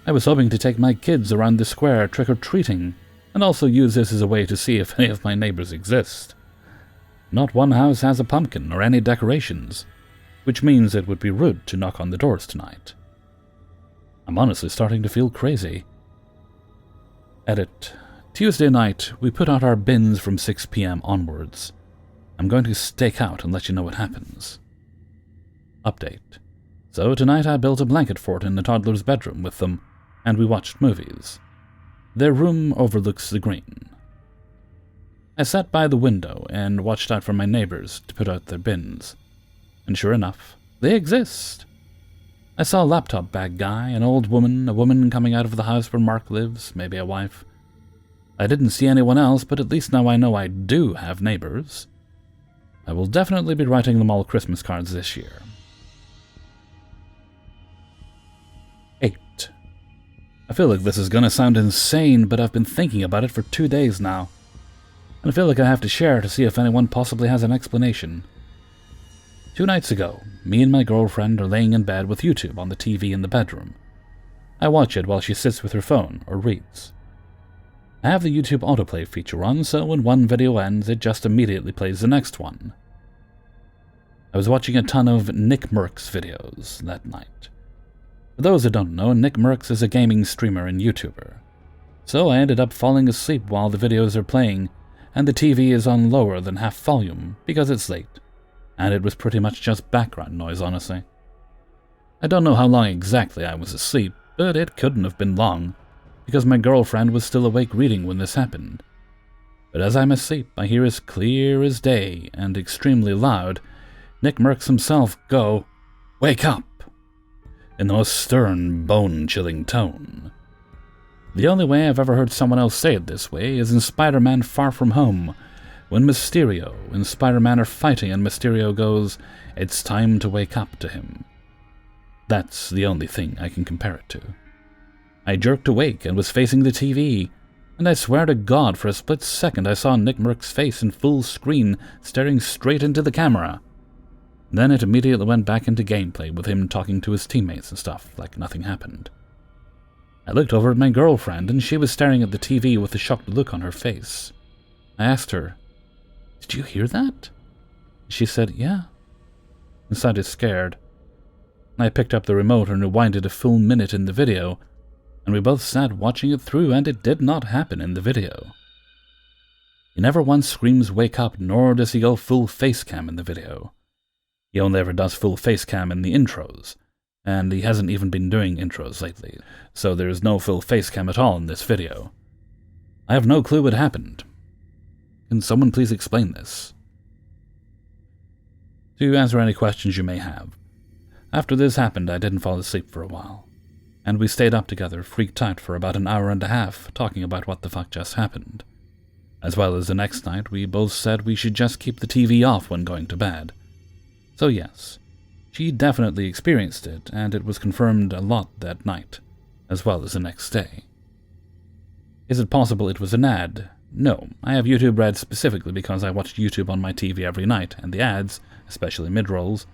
I was hoping to take my kids around the square trick-or-treating, and also use this as a way to see if any of my neighbors exist. Not one house has a pumpkin or any decorations, which means it would be rude to knock on the doors tonight. I'm honestly starting to feel crazy. Edit. Tuesday night, we put out our bins from 6 p.m. onwards. I'm going to stake out and let you know what happens. Update. So tonight I built a blanket fort in the toddler's bedroom with them, and we watched movies. Their room overlooks the green. I sat by the window and watched out for my neighbors to put out their bins. And sure enough, they exist. I saw a laptop bag guy, an old woman, a woman coming out of the house where Mark lives, maybe a wife. I didn't see anyone else, but at least now I know I do have neighbors. I will definitely be writing them all Christmas cards this year. 8. I feel like this is gonna sound insane, but I've been thinking about it for 2 days now. And I feel like I have to share to see if anyone possibly has an explanation. 2 nights ago, me and my girlfriend are laying in bed with YouTube on the TV in the bedroom. I watch it while she sits with her phone or reads. I have the YouTube autoplay feature on, so when one video ends, it just immediately plays the next one. I was watching a ton of Nick Merckx videos that night. For those who don't know, Nick Merckx is a gaming streamer and YouTuber. So I ended up falling asleep while the videos are playing, and the TV is on lower than half volume because it's late, and it was pretty much just background noise, honestly. I don't know how long exactly I was asleep, but it couldn't have been long, because my girlfriend was still awake reading when this happened. But as I'm asleep, I hear as clear as day, and extremely loud, Nick Merckx himself go, "Wake up!" in the most stern, bone-chilling tone. The only way I've ever heard someone else say it this way is in Spider-Man Far From Home, when Mysterio and Spider-Man are fighting and Mysterio goes, "It's time to wake up" to him. That's the only thing I can compare it to. I jerked awake and was facing the TV, and I swear to God for a split second I saw Nick Merckx's face in full screen staring straight into the camera. Then it immediately went back into gameplay with him talking to his teammates and stuff like nothing happened. I looked over at my girlfriend and she was staring at the TV with a shocked look on her face. I asked her, "Did you hear that?" She said, "Yeah," and sounded scared. I picked up the remote and rewinded a full minute in the video, and we both sat watching it through, and it did not happen in the video. He never once screams "wake up," nor does he go full face cam in the video. He only ever does full face cam in the intros, and he hasn't even been doing intros lately, so there's no full face cam at all in this video. I have no clue what happened. Can someone please explain this? To answer any questions you may have, after this happened I didn't fall asleep for a while, and we stayed up together, freaked out for about an hour and a half, talking about what the fuck just happened. As well as the next night, we both said we should just keep the TV off when going to bed. So yes, She definitely experienced it, and it was confirmed a lot that night, as well as the next day. Is it possible it was an ad? No, I have YouTube Red specifically because I watch YouTube on my TV every night, and the ads, especially mid-rolls,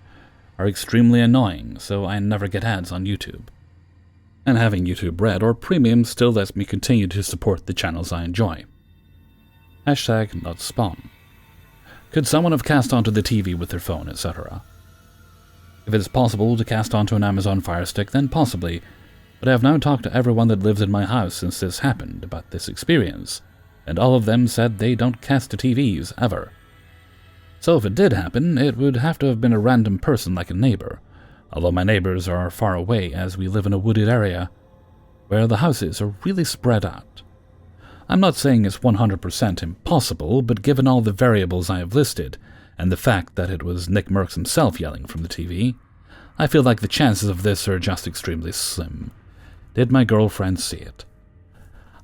are extremely annoying, so I never get ads on YouTube. And having YouTube Red or Premium still lets me continue to support the channels I enjoy. Hashtag not spawn. Could someone have cast onto the TV with their phone, etc.? If it is possible to cast onto an Amazon Fire Stick, then possibly, but I have now talked to everyone that lives in my house since this happened about this experience, and all of them said they don't cast to TVs, ever. So if it did happen, it would have to have been a random person like a neighbor, although my neighbors are far away as we live in a wooded area, where the houses are really spread out. I'm not saying it's 100% impossible, but given all the variables I have listed, and the fact that it was Nick Merckx himself yelling from the TV, I feel like the chances of this are just extremely slim. Did my girlfriend see it?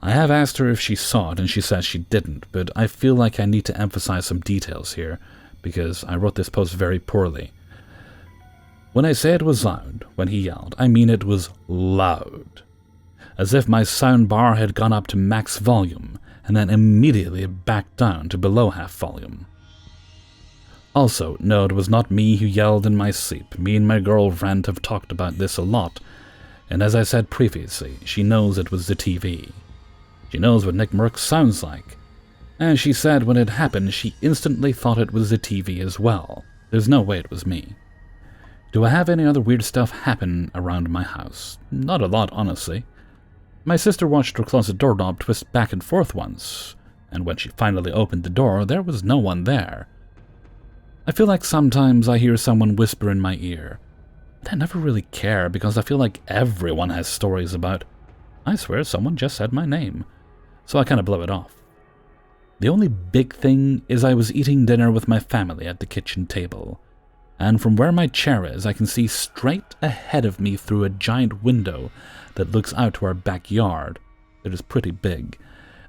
I have asked her if she saw it, and she says she didn't, but I feel like I need to emphasize some details here, because I wrote this post very poorly. When I say it was loud, when he yelled, I mean it was loud. As if my soundbar had gone up to max volume, and then immediately back down to below half volume. Also, no, it was not me who yelled in my sleep. Me and my girlfriend have talked about this a lot, and as I said previously, she knows it was the TV. She knows what Nick Merckx sounds like. And she said when it happened, she instantly thought it was the TV as well. There's no way it was me. Do I have any other weird stuff happen around my house? Not a lot, honestly. My sister watched her closet doorknob twist back and forth once, and when she finally opened the door, there was no one there. I feel like sometimes I hear someone whisper in my ear, but I never really care because I feel like everyone has stories about, I swear someone just said my name, so I kind of blow it off. The only big thing is I was eating dinner with my family at the kitchen table, and from where my chair is I can see straight ahead of me through a giant window that looks out to our backyard. It is pretty big,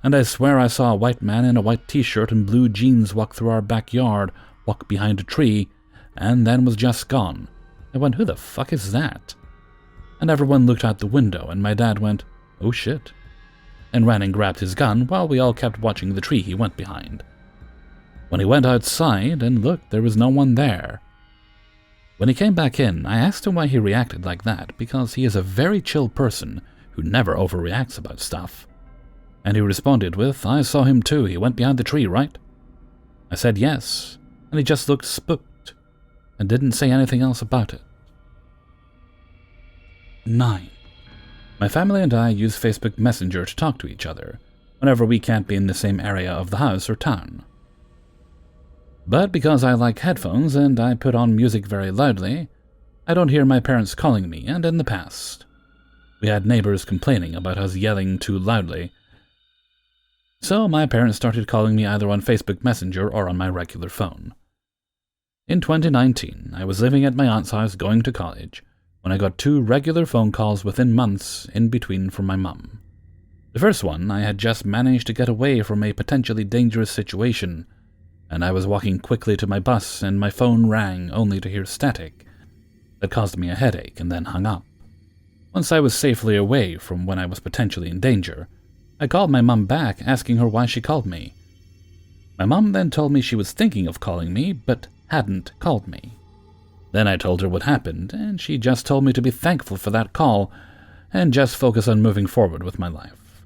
and I swear I saw a white man in a white t-shirt and blue jeans walk through our backyard, walk behind a tree, and then was just gone. I went, who the fuck is that? And everyone looked out the window, and my dad went, oh shit, and ran and grabbed his gun while we all kept watching the tree he went behind. When he went outside and looked, there was no one there. When he came back in, I asked him why he reacted like that, because he is a very chill person who never overreacts about stuff. And he responded with, I saw him too, he went behind the tree, right? I said yes, and he just looked spooked, and didn't say anything else about it. 9. My family and I use Facebook Messenger to talk to each other, whenever we can't be in the same area of the house or town. But because I like headphones and I put on music very loudly, I don't hear my parents calling me, and in the past, we had neighbors complaining about us yelling too loudly. So my parents started calling me either on Facebook Messenger or on my regular phone. In 2019, I was living at my aunt's house going to college when I got 2 regular phone calls within months in between from my mum. The first one, I had just managed to get away from a potentially dangerous situation, and I was walking quickly to my bus and my phone rang only to hear static that caused me a headache and then hung up. Once I was safely away from when I was potentially in danger, I called my mum back asking her why she called me. My mum then told me she was thinking of calling me, but hadn't called me. Then I told her what happened, and she just told me to be thankful for that call and just focus on moving forward with my life.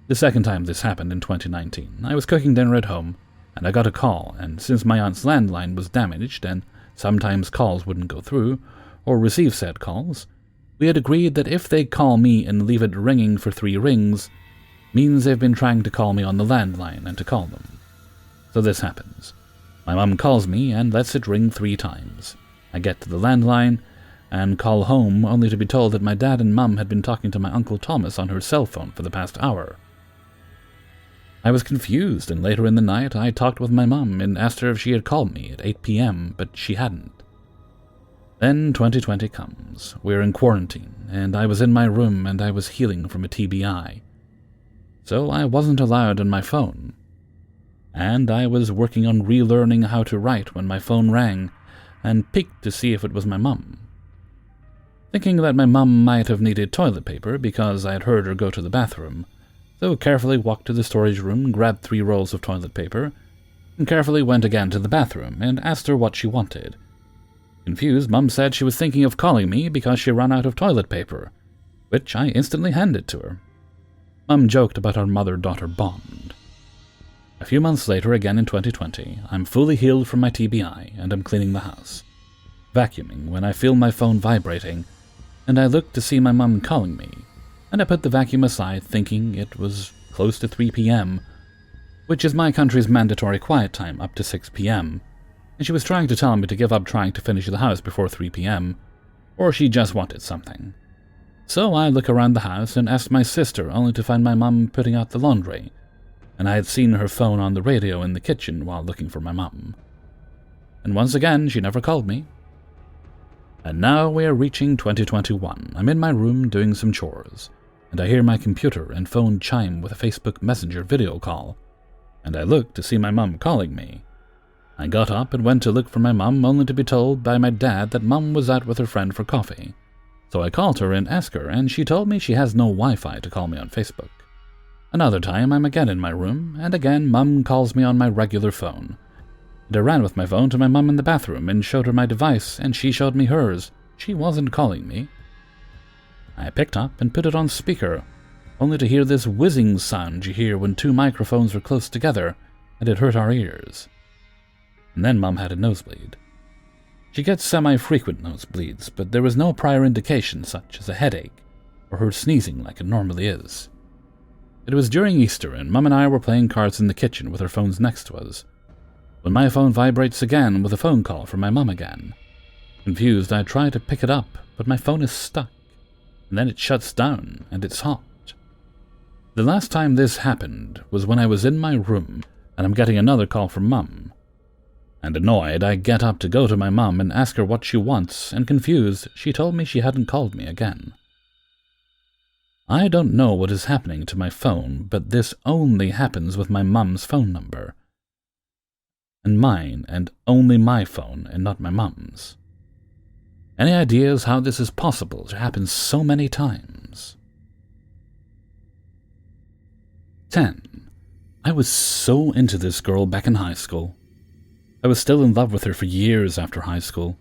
The second time this happened in 2019, I was cooking dinner at home, and I got a call, and since my aunt's landline was damaged and sometimes calls wouldn't go through or receive said calls, we had agreed that if they call me and leave it ringing for 3 rings, means they've been trying to call me on the landline and to call them. So this happens. My mum calls me and lets it ring 3 times. I get to the landline and call home only to be told that my dad and mum had been talking to my Uncle Thomas on her cell phone for the past hour. I was confused, and later in the night I talked with my mum and asked her if she had called me at 8 p.m., but she hadn't. Then 2020 comes. We're in quarantine, and I was in my room and I was healing from a TBI. So I wasn't allowed on my phone. And I was working on relearning how to write when my phone rang, and peeked to see if it was my mum. Thinking that my mum might have needed toilet paper because I had heard her go to the bathroom, so carefully walked to the storage room, grabbed 3 rolls of toilet paper, and carefully went again to the bathroom and asked her what she wanted. Confused, Mum said she was thinking of calling me because she ran out of toilet paper, which I instantly handed to her. Mum joked about our mother-daughter bond. A few months later, again in 2020, I'm fully healed from my TBI and I'm cleaning the house, vacuuming when I feel my phone vibrating, and I look to see my mum calling me, and I put the vacuum aside thinking it was close to 3 p.m., which is my country's mandatory quiet time up to 6 p.m., and she was trying to tell me to give up trying to finish the house before 3 p.m., or she just wanted something. So I look around the house and ask my sister, only to find my mum putting out the laundry, and I had seen her phone on the radio in the kitchen while looking for my mum. And once again, she never called me. And now we are reaching 2021. I'm in my room doing some chores, and I hear my computer and phone chime with a Facebook Messenger video call, and I look to see my mum calling me. I got up and went to look for my mum, only to be told by my dad that mum was out with her friend for coffee. So I called her and asked her, and she told me she has no Wi-Fi to call me on Facebook. Another time, I'm again in my room, and again mum calls me on my regular phone. And I ran with my phone to my mum in the bathroom and showed her my device, and she showed me hers. She wasn't calling me. I picked up and put it on speaker, only to hear this whizzing sound you hear when 2 microphones are close together, and it hurt our ears. And then Mum had a nosebleed. She gets semi-frequent nosebleeds, but there was no prior indication such as a headache or her sneezing like it normally is. It was during Easter, and Mum and I were playing cards in the kitchen with our phones next to us, when my phone vibrates again with a phone call from my mum again. Confused, I try to pick it up, but my phone is stuck, and then it shuts down, and it's hot. The last time this happened was when I was in my room, and I'm getting another call from Mum. And annoyed, I get up to go to my mum and ask her what she wants, and confused, she told me she hadn't called me again. I don't know what is happening to my phone, but this only happens with my mum's phone number. And mine, and only my phone, and not my mum's. Any ideas how this is possible to happen so many times? 10. I was so into this girl back in high school. I was still in love with her for years after high school.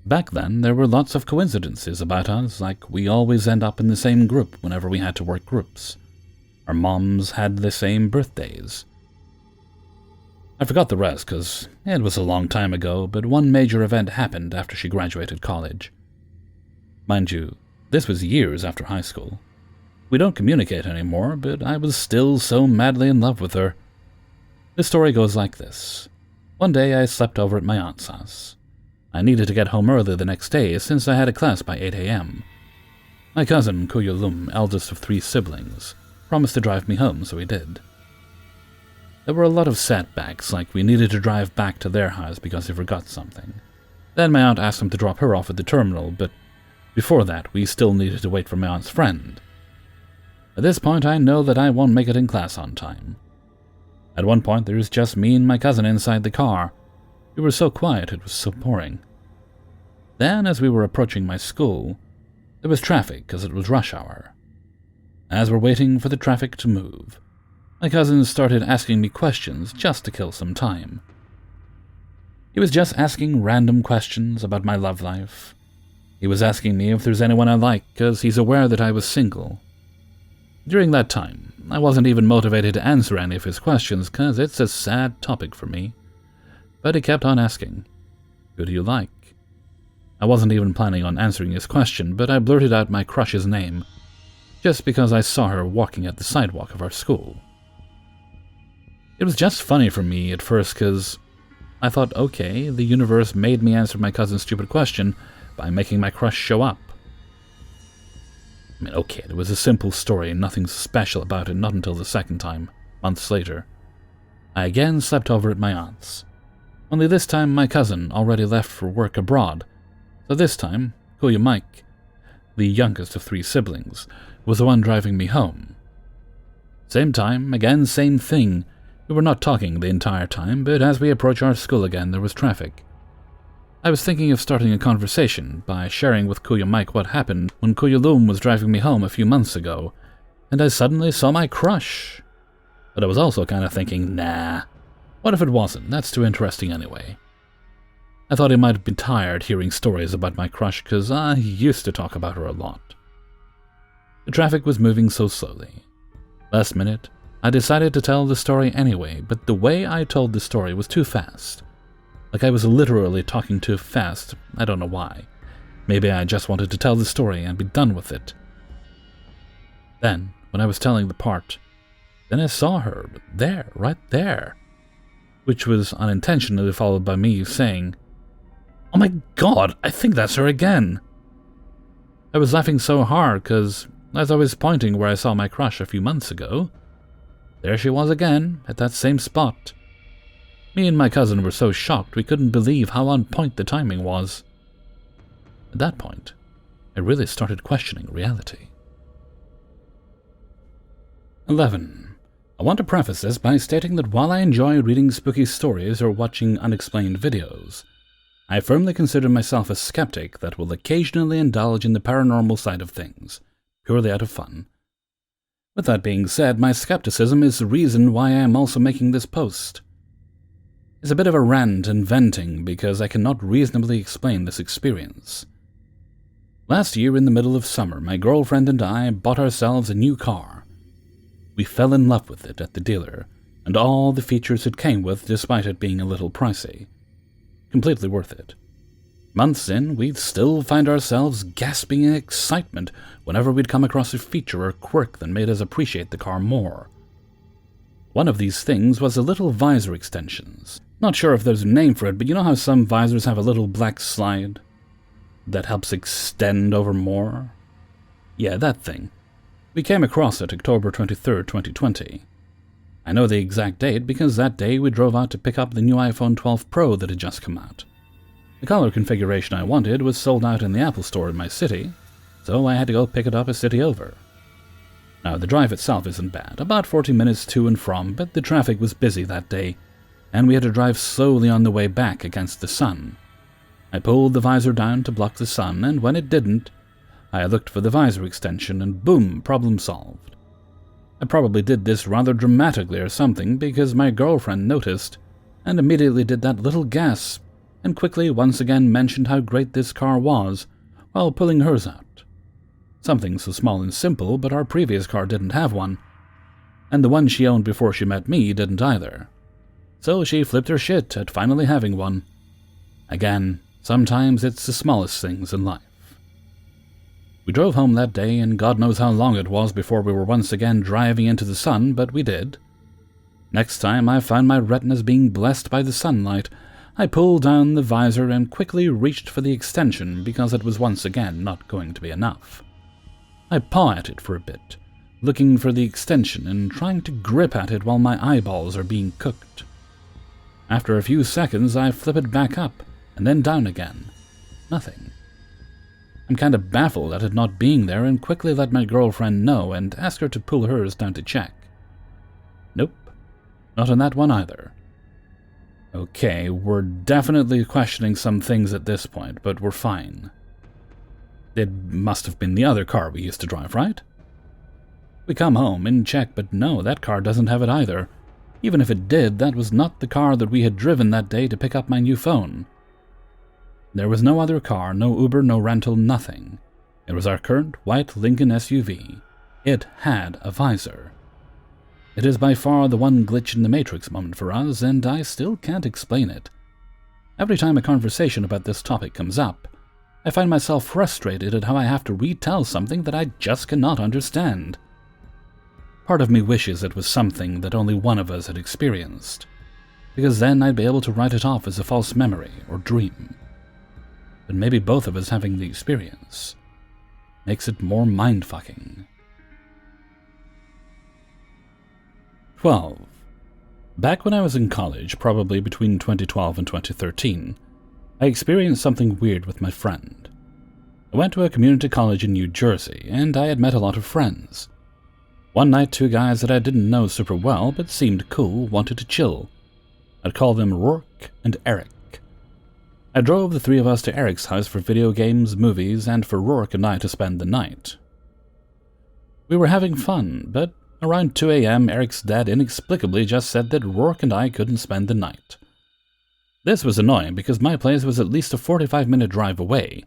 Back then, there were lots of coincidences about us, like we always end up in the same group whenever we had to work groups. Our moms had the same birthdays. I forgot the rest because it was a long time ago, but one major event happened after she graduated college. Mind you, this was years after high school. We don't communicate anymore, but I was still so madly in love with her. The story goes like this. One day I slept over at my aunt's house. I needed to get home early the next day since I had a class by 8 a.m. My cousin, Kuyalum, eldest of 3 siblings, promised to drive me home, so he did. There were a lot of setbacks, like we needed to drive back to their house because he forgot something. Then my aunt asked him to drop her off at the terminal, but before that we still needed to wait for my aunt's friend. At this point I know that I won't make it in class on time. At one point there was just me and my cousin inside the car. We were so quiet, it was so boring. Then, as we were approaching my school, there was traffic because it was rush hour. As we're waiting for the traffic to move, my cousin started asking me questions just to kill some time. He was just asking random questions about my love life. He was asking me if there's anyone I like because he's aware that I was single. During that time, I wasn't even motivated to answer any of his questions because it's a sad topic for me. But he kept on asking, "Who do you like?" I wasn't even planning on answering his question, but I blurted out my crush's name, just because I saw her walking at the sidewalk of our school. It was just funny for me at first because I thought, okay, the universe made me answer my cousin's stupid question by making my crush show up. I mean, okay, it was a simple story and nothing special about it, not until the second time, months later. I again slept over at my aunt's. Only this time my cousin already left for work abroad, so this time, Kuya Mike, the youngest of 3 siblings, was the one driving me home. Same time, again same thing. We were not talking the entire time, but as we approached our school again there was traffic. I was thinking of starting a conversation by sharing with Kuya Mike what happened when Kuya Loom was driving me home a few months ago, and I suddenly saw my crush. But I was also kind of thinking, nah, what if it wasn't? That's too interesting anyway. I thought he might have been tired hearing stories about my crush because I used to talk about her a lot. The traffic was moving so slowly. Last minute, I decided to tell the story anyway, but the way I told the story was too fast. Like I was literally talking too fast. I don't know why. Maybe I just wanted to tell the story and be done with it. Then, when I was telling the part, then I saw her there, right there. Which was unintentionally followed by me saying, "Oh my god, I think that's her again." I was laughing so hard because, as I was pointing where I saw my crush a few months ago, there she was again, at that same spot. Me and my cousin were so shocked we couldn't believe how on point the timing was. At that point, I really started questioning reality. 11. I want to preface this by stating that while I enjoy reading spooky stories or watching unexplained videos, I firmly consider myself a skeptic that will occasionally indulge in the paranormal side of things, purely out of fun. With that being said, my skepticism is the reason why I am also making this post. It's a bit of a rant and venting because I cannot reasonably explain this experience. Last year in the middle of summer, my girlfriend and I bought ourselves a new car. We fell in love with it at the dealer, and all the features it came with despite it being a little pricey. Completely worth it. Months in, we'd still find ourselves gasping in excitement whenever we'd come across a feature or quirk that made us appreciate the car more. One of these things was the little visor extensions. Not sure if there's a name for it, but you know how some visors have a little black slide that helps extend over more? Yeah, that thing. We came across it October 23rd, 2020. I know the exact date because that day we drove out to pick up the new iPhone 12 Pro that had just come out. The color configuration I wanted was sold out in the Apple Store in my city, so I had to go pick it up a city over. Now, the drive itself isn't bad, about 40 minutes to and from, but the traffic was busy that day, and we had to drive slowly on the way back against the sun. I pulled the visor down to block the sun, and when it didn't, I looked for the visor extension, and boom, problem solved. I probably did this rather dramatically or something because my girlfriend noticed and immediately did that little gasp and quickly once again mentioned how great this car was while pulling hers out. Something so small and simple, but our previous car didn't have one, and the one she owned before she met me didn't either. So she flipped her shit at finally having one. Again, sometimes it's the smallest things in life. We drove home that day, and God knows how long it was before we were once again driving into the sun, but we did. Next time I found my retinas being blessed by the sunlight, I pulled down the visor and quickly reached for the extension because it was once again not going to be enough. I paw at it for a bit, looking for the extension and trying to grip at it while my eyeballs are being cooked. After a few seconds, I flip it back up and then down again. Nothing. I'm kind of baffled at it not being there and quickly let my girlfriend know and ask her to pull hers down to check. Nope, not on that one either. Okay, we're definitely questioning some things at this point, but we're fine. It must have been the other car we used to drive, right? We come home and check, but no, that car doesn't have it either. Even if it did, that was not the car that we had driven that day to pick up my new phone. There was no other car, no Uber, no rental, nothing. It was our current white Lincoln SUV. It had a visor. It is by far the one glitch in the Matrix moment for us, and I still can't explain it. Every time a conversation about this topic comes up, I find myself frustrated at how I have to retell something that I just cannot understand. Part of me wishes it was something that only one of us had experienced, because then I'd be able to write it off as a false memory or dream. But maybe both of us having the experience makes it more mind-fucking. 12. Back when I was in college, probably between 2012 and 2013, I experienced something weird with my friend. I went to a community college in New Jersey, and I had met a lot of friends. One night, two guys that I didn't know super well but seemed cool wanted to chill. I'd call them Rourke and Eric. I drove the three of us to Eric's house for video games, movies, and for Rourke and I to spend the night. We were having fun, but around 2 a.m. Eric's dad inexplicably just said that Rourke and I couldn't spend the night. This was annoying because my place was at least a 45-minute drive away,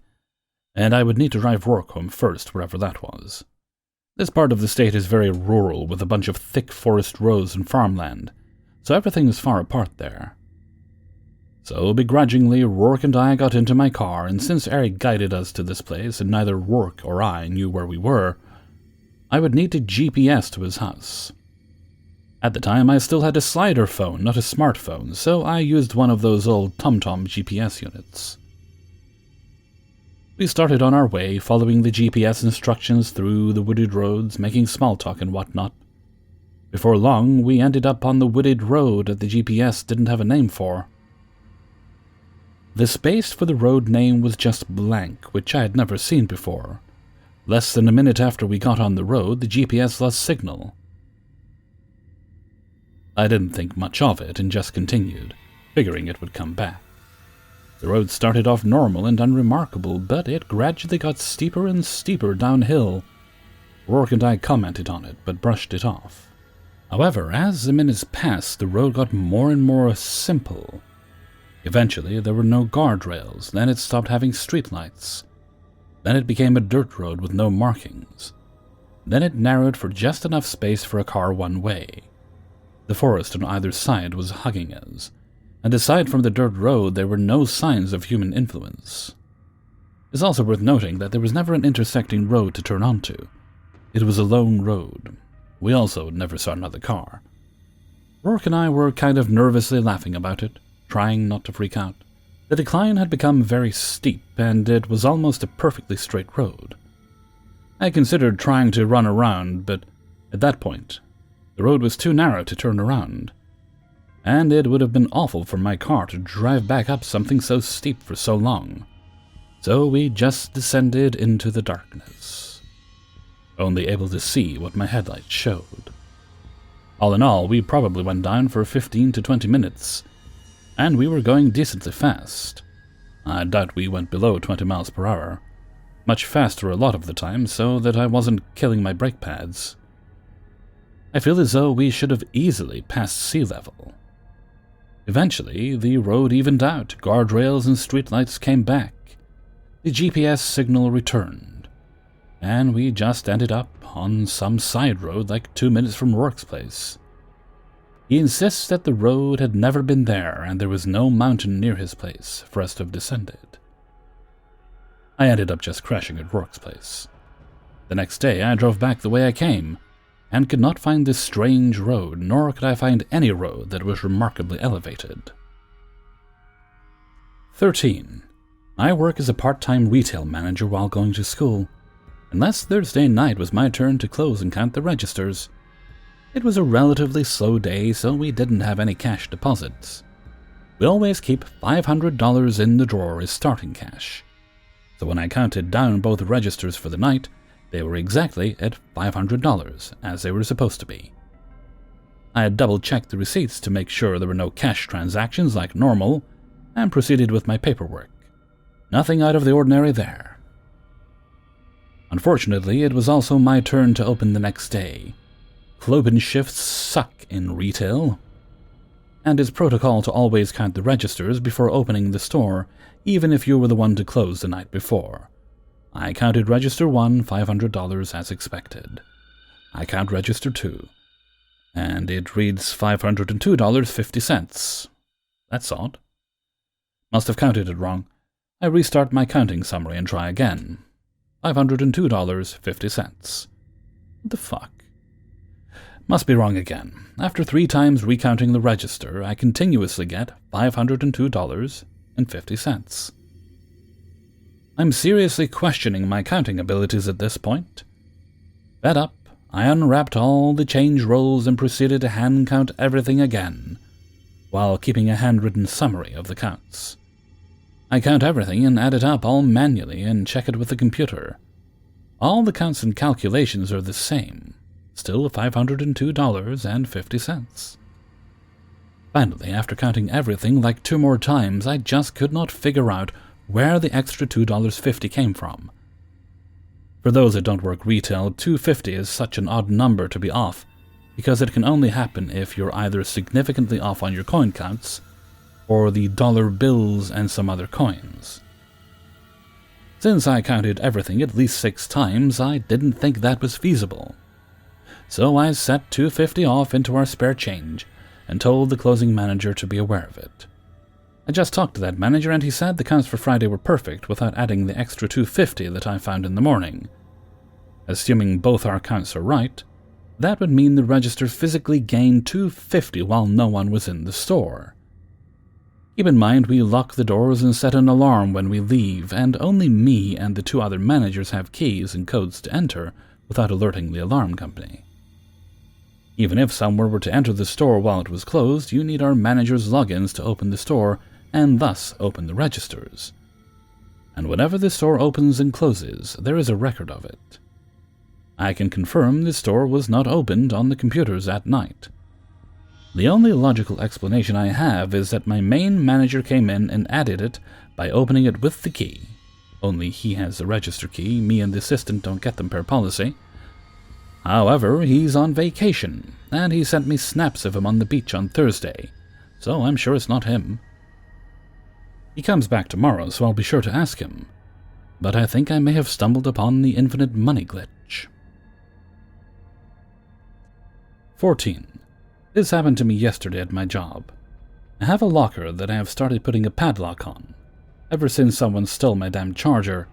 and I would need to drive Rourke home first, wherever that was. This part of the state is very rural, with a bunch of thick forest roads and farmland, so everything is far apart there. So, begrudgingly, Rourke and I got into my car, and since Eric guided us to this place and neither Rourke or I knew where we were, I would need to GPS to his house. At the time, I still had a slider phone, not a smartphone, so I used one of those old TomTom GPS units. We started on our way, following the GPS instructions through the wooded roads, making small talk and whatnot. Before long, we ended up on the wooded road that the GPS didn't have a name for. The space for the road name was just blank, which I had never seen before. Less than a minute after we got on the road, the GPS lost signal. I didn't think much of it and just continued, figuring it would come back. The road started off normal and unremarkable, but it gradually got steeper and steeper downhill. Rourke and I commented on it, but brushed it off. However, as the minutes passed, the road got more and more simple. Eventually, there were no guardrails, then it stopped having streetlights. Then it became a dirt road with no markings. Then it narrowed for just enough space for a car one way. The forest on either side was hugging us, and aside from the dirt road, there were no signs of human influence. It's also worth noting that there was never an intersecting road to turn onto. It was a lone road. We also never saw another car. Rourke and I were kind of nervously laughing about it, trying not to freak out. The decline had become very steep, and it was almost a perfectly straight road. I considered trying to run around, but at that point, the road was too narrow to turn around, and it would have been awful for my car to drive back up something so steep for so long. So we just descended into the darkness, only able to see what my headlights showed. All in all, we probably went down for 15 to 20 minutes, and we were going decently fast. I doubt we went below 20 miles per hour, much faster a lot of the time so that I wasn't killing my brake pads. I feel as though we should have easily passed sea level. Eventually, the road evened out, guardrails and streetlights came back. The GPS signal returned, and we just ended up on some side road like 2 minutes from Rourke's place. He insists that the road had never been there and there was no mountain near his place for us to have descended. I ended up just crashing at Rourke's place. The next day, I drove back the way I came, and could not find this strange road, nor could I find any road that was remarkably elevated. 13. I work as a part-time retail manager while going to school, and last Thursday night was my turn to close and count the registers. It was a relatively slow day, so we didn't have any cash deposits. We always keep $500 in the drawer as starting cash, so when I counted down both registers for the night, they were exactly at $500, as they were supposed to be. I had double-checked the receipts to make sure there were no cash transactions like normal, and proceeded with my paperwork. Nothing out of the ordinary there. Unfortunately, it was also my turn to open the next day. Clopen shifts suck in retail, and it's protocol to always count the registers before opening the store, even if you were the one to close the night before. I counted register 1, $500 as expected. I count register 2, and it reads $502.50. That's odd. Must have counted it wrong. I restart my counting summary and try again. $502.50. What the fuck? Must be wrong again. After 3 times recounting the register, I continuously get $502.50. I'm seriously questioning my counting abilities at this point. Fed up, I unwrapped all the change rolls and proceeded to hand count everything again, while keeping a handwritten summary of the counts. I count everything and add it up all manually and check it with the computer. All the counts and calculations are the same, still $502.50. Finally, after counting everything like 2 more times, I just could not figure out where the extra $2.50 came from. For those that don't work retail, $2.50 is such an odd number to be off, because it can only happen if you're either significantly off on your coin counts, or the dollar bills and some other coins. Since I counted everything at least 6 times, I didn't think that was feasible. So I set $2.50 off into our spare change, and told the closing manager to be aware of it. I just talked to that manager and he said the counts for Friday were perfect without adding the extra $2.50 that I found in the morning. Assuming both our counts are right, that would mean the register physically gained $2.50 while no one was in the store. Keep in mind we lock the doors and set an alarm when we leave, and only me and the 2 other managers have keys and codes to enter without alerting the alarm company. Even if someone were to enter the store while it was closed, you need our manager's logins to open the store and thus open the registers. And whenever the store opens and closes, there is a record of it. I can confirm the store was not opened on the computers at night. The only logical explanation I have is that my main manager came in and added it by opening it with the key. Only he has the register key, me and the assistant don't get them per policy. However, he's on vacation, and he sent me snaps of him on the beach on Thursday, so I'm sure it's not him. He comes back tomorrow, so I'll be sure to ask him, but I think I may have stumbled upon the infinite money glitch. 14. This happened to me yesterday at my job. I have a locker that I have started putting a padlock on, ever since someone stole my damn charger.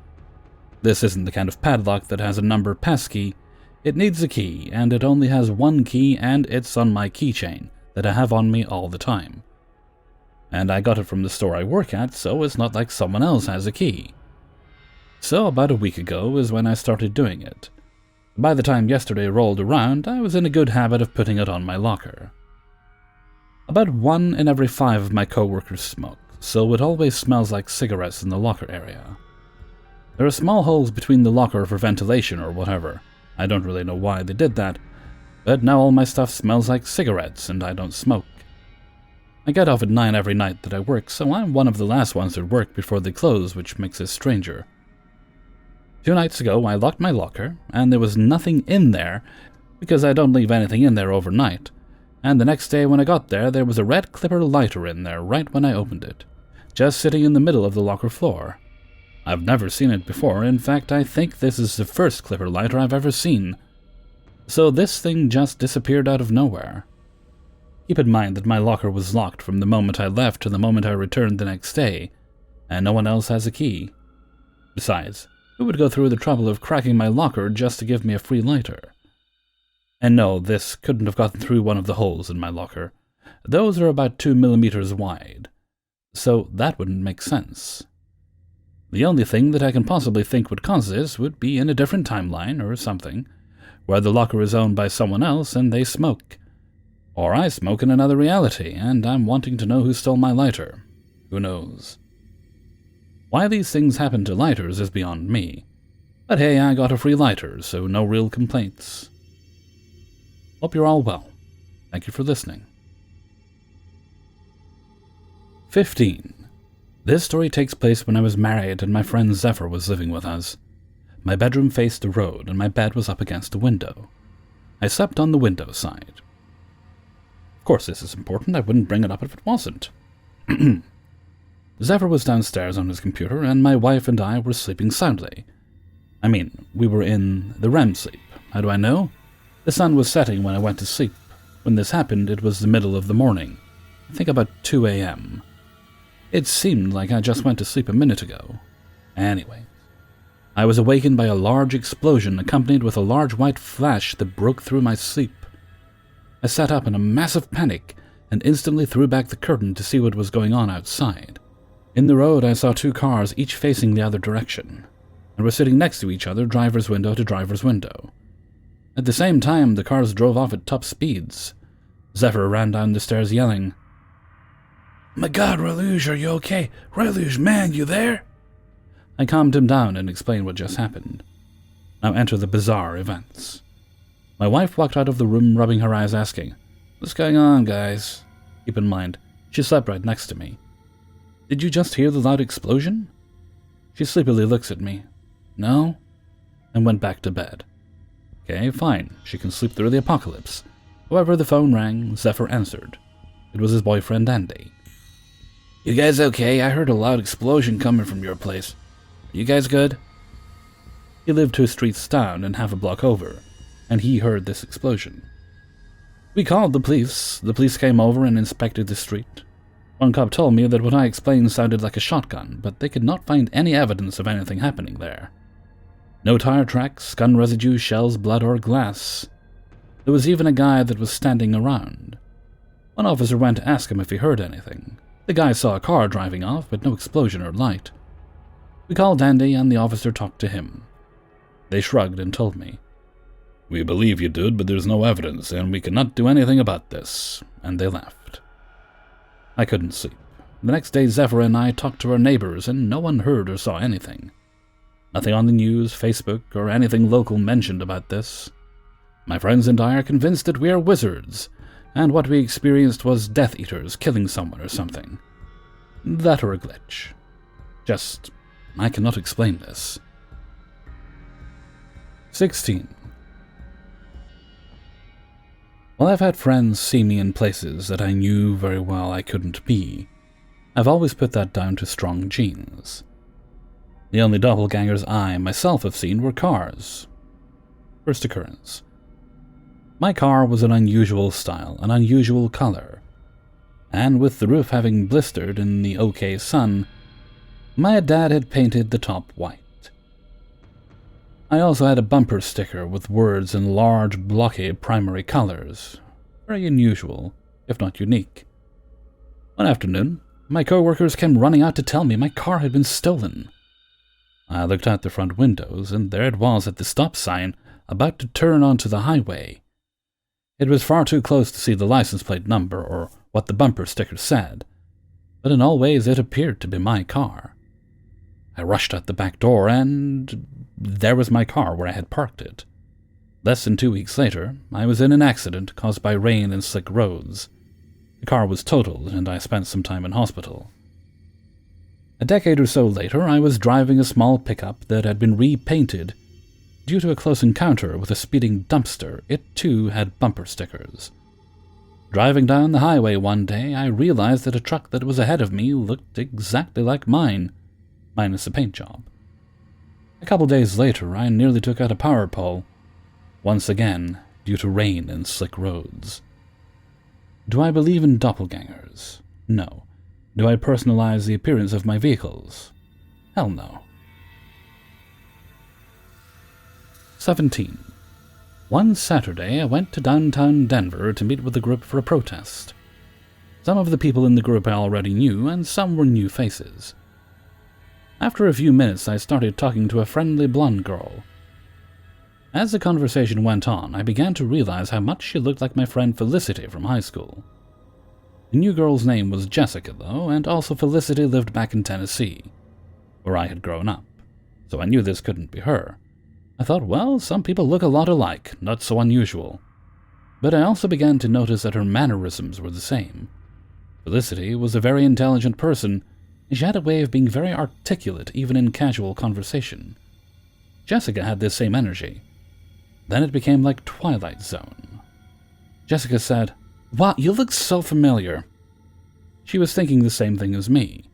This isn't the kind of padlock that has a number passkey. It needs a key, and it only has 1 key, and it's on my keychain that I have on me all the time. And I got it from the store I work at, so it's not like someone else has a key. So about a week ago is when I started doing it. By the time yesterday rolled around, I was in a good habit of putting it on my locker. About 1 in every 5 of my coworkers smoke, so it always smells like cigarettes in the locker area. There are small holes between the locker for ventilation or whatever. I don't really know why they did that, but now all my stuff smells like cigarettes and I don't smoke. I get off at 9 every night that I work, so I'm one of the last ones at work before they close, which makes it stranger. 2 nights ago I locked my locker, and there was nothing in there because I don't leave anything in there overnight, and the next day when I got there, there was a red clipper lighter in there right when I opened it, just sitting in the middle of the locker floor. I've never seen it before. In fact, I think this is the first clipper lighter I've ever seen. So this thing just disappeared out of nowhere. Keep in mind that my locker was locked from the moment I left to the moment I returned the next day, and no one else has a key. Besides, who would go through the trouble of cracking my locker just to give me a free lighter? And no, this couldn't have gotten through one of the holes in my locker. Those are about 2 millimeters wide, so that wouldn't make sense. The only thing that I can possibly think would cause this would be in a different timeline or something, where the locker is owned by someone else and they smoke. Or I smoke in another reality, and I'm wanting to know who stole my lighter. Who knows? Why these things happen to lighters is beyond me. But hey, I got a free lighter, so no real complaints. Hope you're all well. Thank you for listening. 15. This story takes place when I was married and my friend Zephyr was living with us. My bedroom faced the road and my bed was up against a window. I slept on the window side. Of course this is important, I wouldn't bring it up if it wasn't. Zephyr was downstairs on his computer and my wife and I were sleeping soundly. I mean, we were in the REM sleep. How do I know? The sun was setting when I went to sleep. When this happened, it was the middle of the morning. I think about 2 a.m. It seemed like I just went to sleep a minute ago. Anyway, I was awakened by a large explosion accompanied with a large white flash that broke through my sleep. I sat up in a massive panic and instantly threw back the curtain to see what was going on outside. In the road, I saw 2 cars, each facing the other direction, and were sitting next to each other, driver's window to driver's window. At the same time, the cars drove off at top speeds. Zephyr ran down the stairs yelling, "My God, Railuge, are you okay? Railuge, man, you there?" I calmed him down and explained what just happened. Now enter the bizarre events. My wife walked out of the room rubbing her eyes asking, "What's going on, guys?" Keep in mind, she slept right next to me. Did you just hear the loud explosion? She sleepily looks at me. No? And went back to bed. Okay, fine. She can sleep through the apocalypse. However, the phone rang. Zephyr answered. It was his boyfriend, Andy. You guys okay? I heard a loud explosion coming from your place. Are you guys good? He lived 2 streets down and half a block over, and he heard this explosion. We called the police. The police came over and inspected the street. One cop told me that what I explained sounded like a shotgun, but they could not find any evidence of anything happening there. No tire tracks, gun residue, shells, blood, or glass. There was even a guy that was standing around. One officer went to ask him if he heard anything. The guy saw a car driving off, but no explosion or light. We called Andy, and the officer talked to him. They shrugged and told me, "We believe you, dude, but there's no evidence, and we cannot do anything about this," and they left. I couldn't sleep. The next day, Zephyr and I talked to our neighbors, and no one heard or saw anything. Nothing on the news, Facebook, or anything local mentioned about this. My friends and I are convinced that we are wizards, and what we experienced was Death Eaters killing someone or something. That or a glitch. I cannot explain this. 16. While I've had friends see me in places that I knew very well I couldn't be, I've always put that down to strong genes. The only doppelgangers I myself have seen were cars. First occurrence. My car was an unusual style, an unusual color, and with the roof having blistered in the OK sun, my dad had painted the top white. I also had a bumper sticker with words in large, blocky primary colors. Very unusual, if not unique. One afternoon, my co-workers came running out to tell me my car had been stolen. I looked out the front windows, and there it was at the stop sign, about to turn onto the highway. It was far too close to see the license plate number or what the bumper sticker said, but in all ways it appeared to be my car. I rushed out the back door, and there was my car where I had parked it. Less than 2 weeks later, I was in an accident caused by rain and slick roads. The car was totaled, and I spent some time in hospital. A decade or so later, I was driving a small pickup that had been repainted. Due to a close encounter with a speeding dumpster, it too had bumper stickers. Driving down the highway one day, I realized that a truck that was ahead of me looked exactly like mine, minus a paint job. A couple days later, I nearly took out a power pole, once again due to rain and slick roads. Do I believe in doppelgangers? No. Do I personalize the appearance of my vehicles? Hell no. 17. One Saturday, I went to downtown Denver to meet with a group for a protest. Some of the people in the group I already knew, and some were new faces. After a few minutes, I started talking to a friendly blonde girl. As the conversation went on, I began to realize how much she looked like my friend Felicity from high school. The new girl's name was Jessica, though, and also Felicity lived back in Tennessee, where I had grown up, so I knew this couldn't be her. I thought, well, some people look a lot alike, not so unusual. But I also began to notice that her mannerisms were the same. Felicity was a very intelligent person, and she had a way of being very articulate even in casual conversation. Jessica had this same energy. Then it became like Twilight Zone. Jessica said, "Wow, you look so familiar." She was thinking the same thing as me.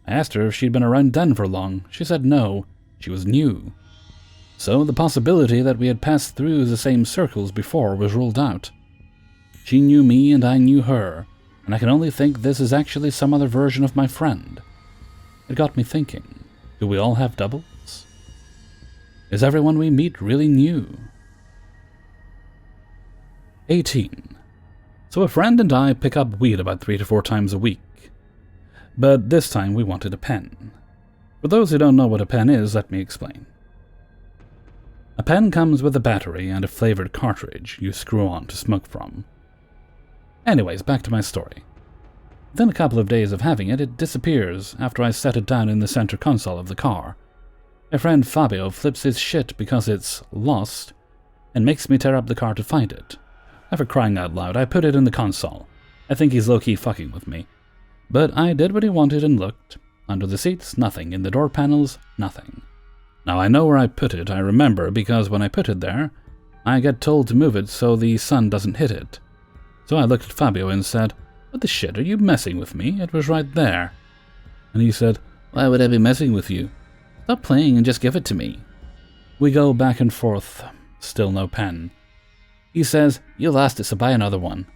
I asked her if she'd been around Denver long. She said no, she was new. So the possibility that we had passed through the same circles before was ruled out. She knew me and I knew her, and I can only think this is actually some other version of my friend. It got me thinking, do we all have doubles? Is everyone we meet really new? 18. So a friend and I pick up weed about 3 to 4 times a week. But this time we wanted a pen. For those who don't know what a pen is, let me explain. A pen comes with a battery and a flavored cartridge you screw on to smoke from. Anyways, back to my story. Within a couple of days of having it, it disappears after I set it down in the center console of the car. My friend Fabio flips his shit because it's lost and makes me tear up the car to find it. For crying out loud, I put it in the console. I think he's low-key fucking with me. But I did what he wanted and looked. Under the seats, nothing. In the door panels, nothing. Now I know where I put it, I remember, because when I put it there, I get told to move it so the sun doesn't hit it. So I looked at Fabio and said, "What the shit, are you messing with me? It was right there." And he said, "Why would I be messing with you? Stop playing and just give it to me." We go back and forth. Still no pen. He says, "You lost it, so buy another one."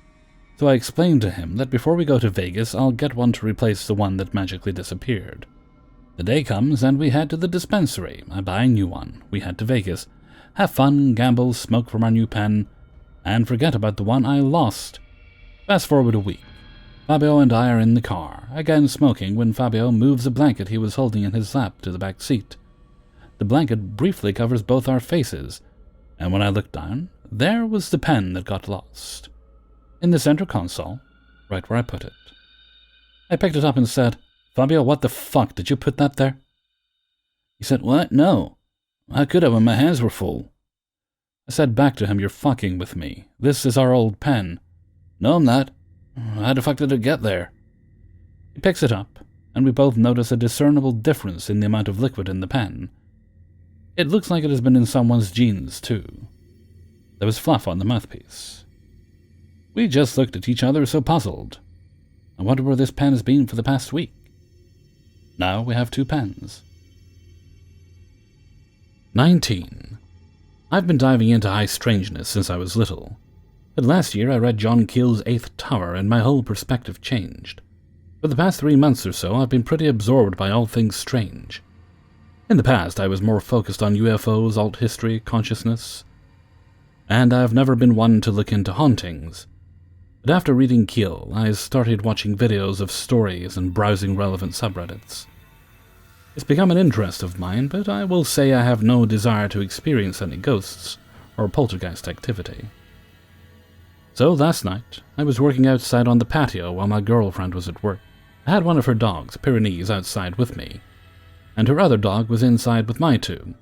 So I explained to him that before we go to Vegas, I'll get one to replace the one that magically disappeared. The day comes and we head to the dispensary. I buy a new one. We head to Vegas. Have fun, gamble, smoke from our new pen, and forget about the one I lost. Fast forward a week. Fabio and I are in the car, again smoking, when Fabio moves a blanket he was holding in his lap to the back seat. The blanket briefly covers both our faces, and when I looked down, there was the pen that got lost. In the center console, right where I put it. I picked it up and said, "Fabio, what the fuck, did you put that there?" He said, "What? No. I could have when my hands were full." I said back to him, "You're fucking with me. This is our old pen." "No, I'm not. How the fuck did it get there?" He picks it up, and we both notice a discernible difference in the amount of liquid in the pen. It looks like it has been in someone's jeans, too. There was fluff on the mouthpiece. We just looked at each other so puzzled. I wonder where this pen has been for the past week. Now we have two pens. 19. I've been diving into high strangeness since I was little. But last year I read John Keel's Eighth Tower and my whole perspective changed. For the past 3 months or so I've been pretty absorbed by all things strange. In the past I was more focused on UFOs, alt history, consciousness, and I've never been one to look into hauntings. But after reading Keel, I started watching videos of stories and browsing relevant subreddits. It's become an interest of mine, but I will say I have no desire to experience any ghosts or poltergeist activity. So last night, I was working outside on the patio while my girlfriend was at work. I had one of her dogs, Pyrenees, outside with me, and her other dog was inside with my two.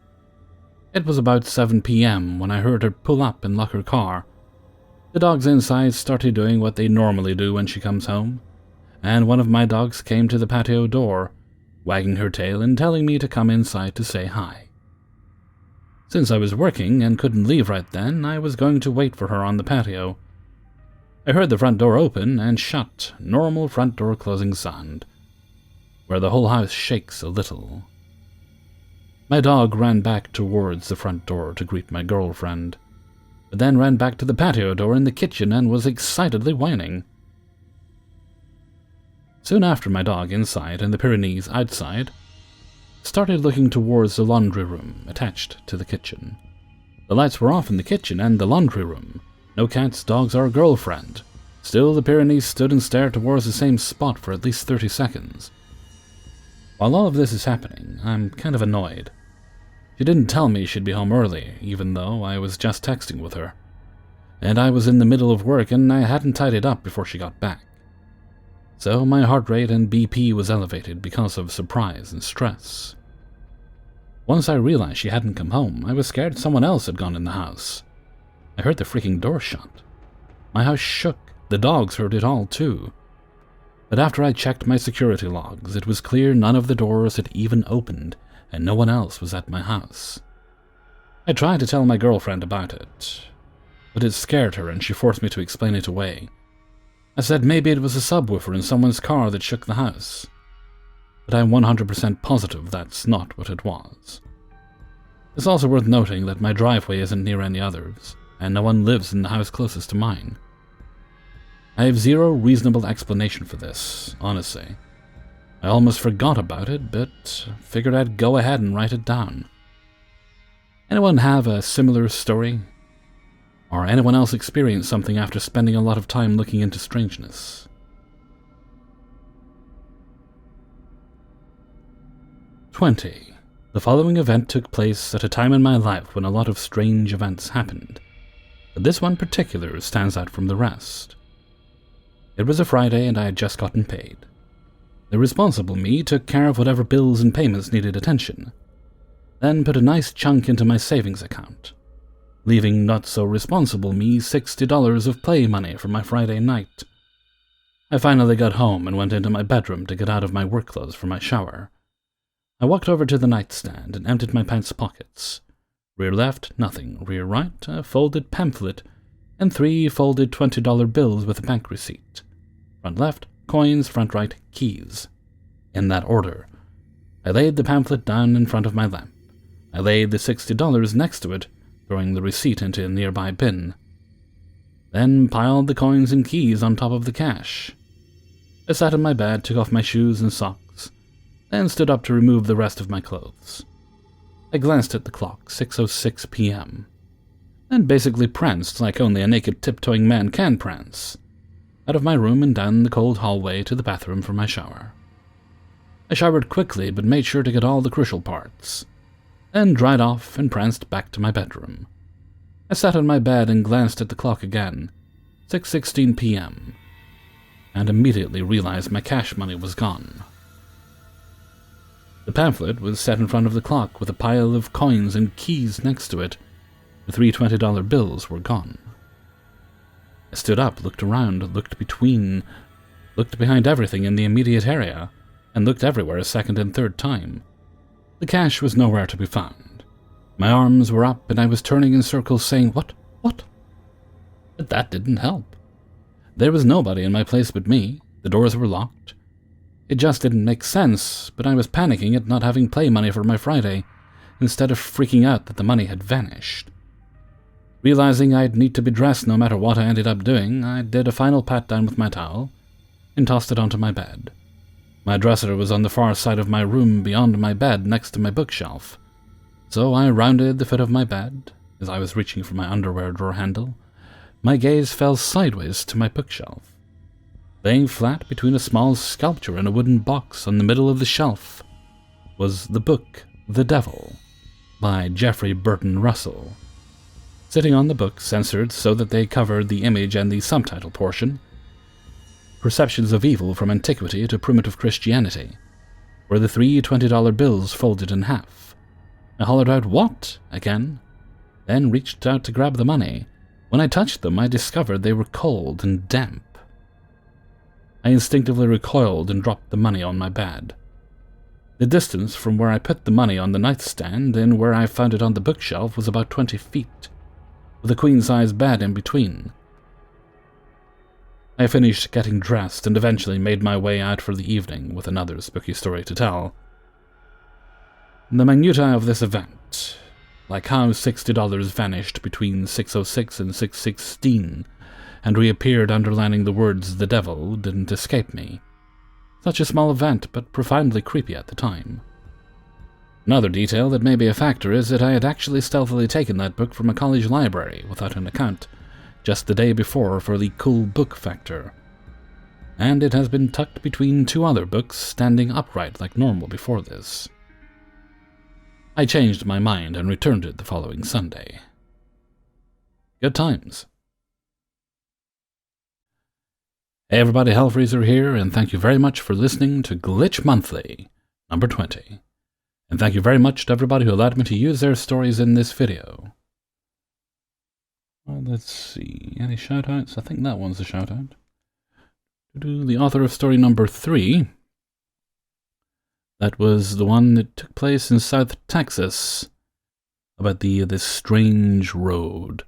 It was about 7 p.m. when I heard her pull up and lock her car. The dogs inside started doing what they normally do when she comes home, and one of my dogs came to the patio door, wagging her tail and telling me to come inside to say hi. Since I was working and couldn't leave right then, I was going to wait for her on the patio. I heard the front door open and shut, normal front door closing sound, where the whole house shakes a little. My dog ran back towards the front door to greet my girlfriend, but then ran back to the patio door in the kitchen and was excitedly whining. Soon after, my dog inside and the Pyrenees outside started looking towards the laundry room attached to the kitchen. The lights were off in the kitchen and the laundry room. No cats, dogs, or girlfriend. Still, the Pyrenees stood and stared towards the same spot for at least 30 seconds. While all of this is happening, I'm kind of annoyed. She didn't tell me she'd be home early, even though I was just texting with her. And I was in the middle of work and I hadn't tidied up before she got back. So my heart rate and BP was elevated because of surprise and stress. Once I realized she hadn't come home, I was scared someone else had gone in the house. I heard the freaking door shut. My house shook. The dogs heard it all too. But after I checked my security logs, it was clear none of the doors had even opened, and no one else was at my house. I tried to tell my girlfriend about it, but it scared her and she forced me to explain it away. I said maybe it was a subwoofer in someone's car that shook the house, but I'm 100% positive that's not what it was. It's also worth noting that my driveway isn't near any others, and no one lives in the house closest to mine. I have zero reasonable explanation for this, honestly. I almost forgot about it, but figured I'd go ahead and write it down. Anyone have a similar story? Or anyone else experience something after spending a lot of time looking into strangeness? 20. The following event took place at a time in my life when a lot of strange events happened, but this one particular stands out from the rest. It was a Friday and I had just gotten paid. The responsible me took care of whatever bills and payments needed attention, then put a nice chunk into my savings account, leaving not-so-responsible me $60 of play money for my Friday night. I finally got home and went into my bedroom to get out of my work clothes for my shower. I walked over to the nightstand and emptied my pants pockets. Rear left, nothing. Rear right, a folded pamphlet and 3 folded $20 bills with a bank receipt. Front left, coins. Front right, keys. In that order. I laid the pamphlet down in front of my lamp. I laid the $60 next to it, throwing the receipt into a nearby bin. Then piled the coins and keys on top of the cash. I sat in my bed, took off my shoes and socks, then stood up to remove the rest of my clothes. I glanced at the clock, 6:06 p.m., then basically pranced like only a naked tiptoeing man can prance, out of my room and down the cold hallway to the bathroom for my shower. I showered quickly but made sure to get all the crucial parts, then dried off and pranced back to my bedroom. I sat on my bed and glanced at the clock again, 6:16 p.m., and immediately realized my cash money was gone. The pamphlet was set in front of the clock with a pile of coins and keys next to it. The 3 $20 bills were gone. I stood up, looked around, looked behind everything in the immediate area, and looked everywhere a second and third time. The cash was nowhere to be found. My arms were up and I was turning in circles saying, What? But that didn't help. There was nobody in my place but me. The doors were locked. It just didn't make sense, but I was panicking at not having play money for my Friday, instead of freaking out that the money had vanished. Realizing I'd need to be dressed no matter what I ended up doing, I did a final pat down with my towel and tossed it onto my bed. My dresser was on the far side of my room beyond my bed next to my bookshelf, so I rounded the foot of my bed. As I was reaching for my underwear drawer handle, my gaze fell sideways to my bookshelf. Laying flat between a small sculpture and a wooden box on the middle of the shelf was the book The Devil by Jeffrey Burton Russell. Sitting on the book, censored so that they covered the image and the subtitle portion, Perceptions of Evil from Antiquity to Primitive Christianity, were the 3 $20 bills folded in half. I hollered out, "What?" again, then reached out to grab the money. When I touched them, I discovered they were cold and damp. I instinctively recoiled and dropped the money on my bed. The distance from where I put the money on the nightstand and where I found it on the bookshelf was about 20 feet, with a queen-size bed in between. I finished getting dressed and eventually made my way out for the evening with another spooky story to tell. The minutiae of this event, like how $60 vanished between 6:06 and 6:16 and reappeared underlining the words "the devil," didn't escape me. Such a small event, but profoundly creepy at the time. Another detail that may be a factor is that I had actually stealthily taken that book from a college library without an account just the day before for the cool book factor, and it has been tucked between 2 other books standing upright like normal before this. I changed my mind and returned it the following Sunday. Good times. Hey everybody, Hellfreezer here, and thank you very much for listening to Glitch Monthly, number 20. And thank you very much to everybody who allowed me to use their stories in this video. Well, let's see, any shoutouts? I think that one's a shoutout. The author of story number 3. That was the one that took place in South Texas, about this strange road.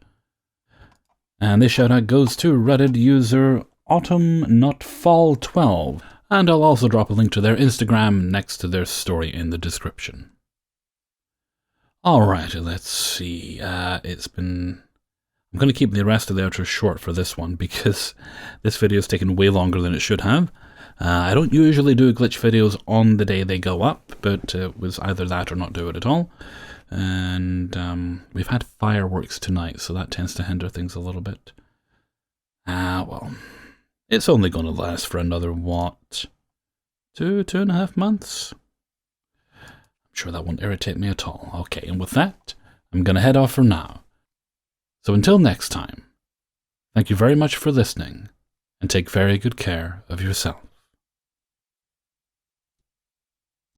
And this shoutout goes to Reddit user AutumnNotFall12, and I'll also drop a link to their Instagram next to their story in the description. Alright, let's see. I'm going to keep the rest of the outro short for this one because this video's taken way longer than it should have. I don't usually do glitch videos on the day they go up, but it was either that or not do it at all. And we've had fireworks tonight, so that tends to hinder things a little bit. Well, it's only going to last for another, what, 2.5 months? I'm sure that won't irritate me at all. Okay, and with that, I'm going to head off for now. So until next time, thank you very much for listening, and take very good care of yourself.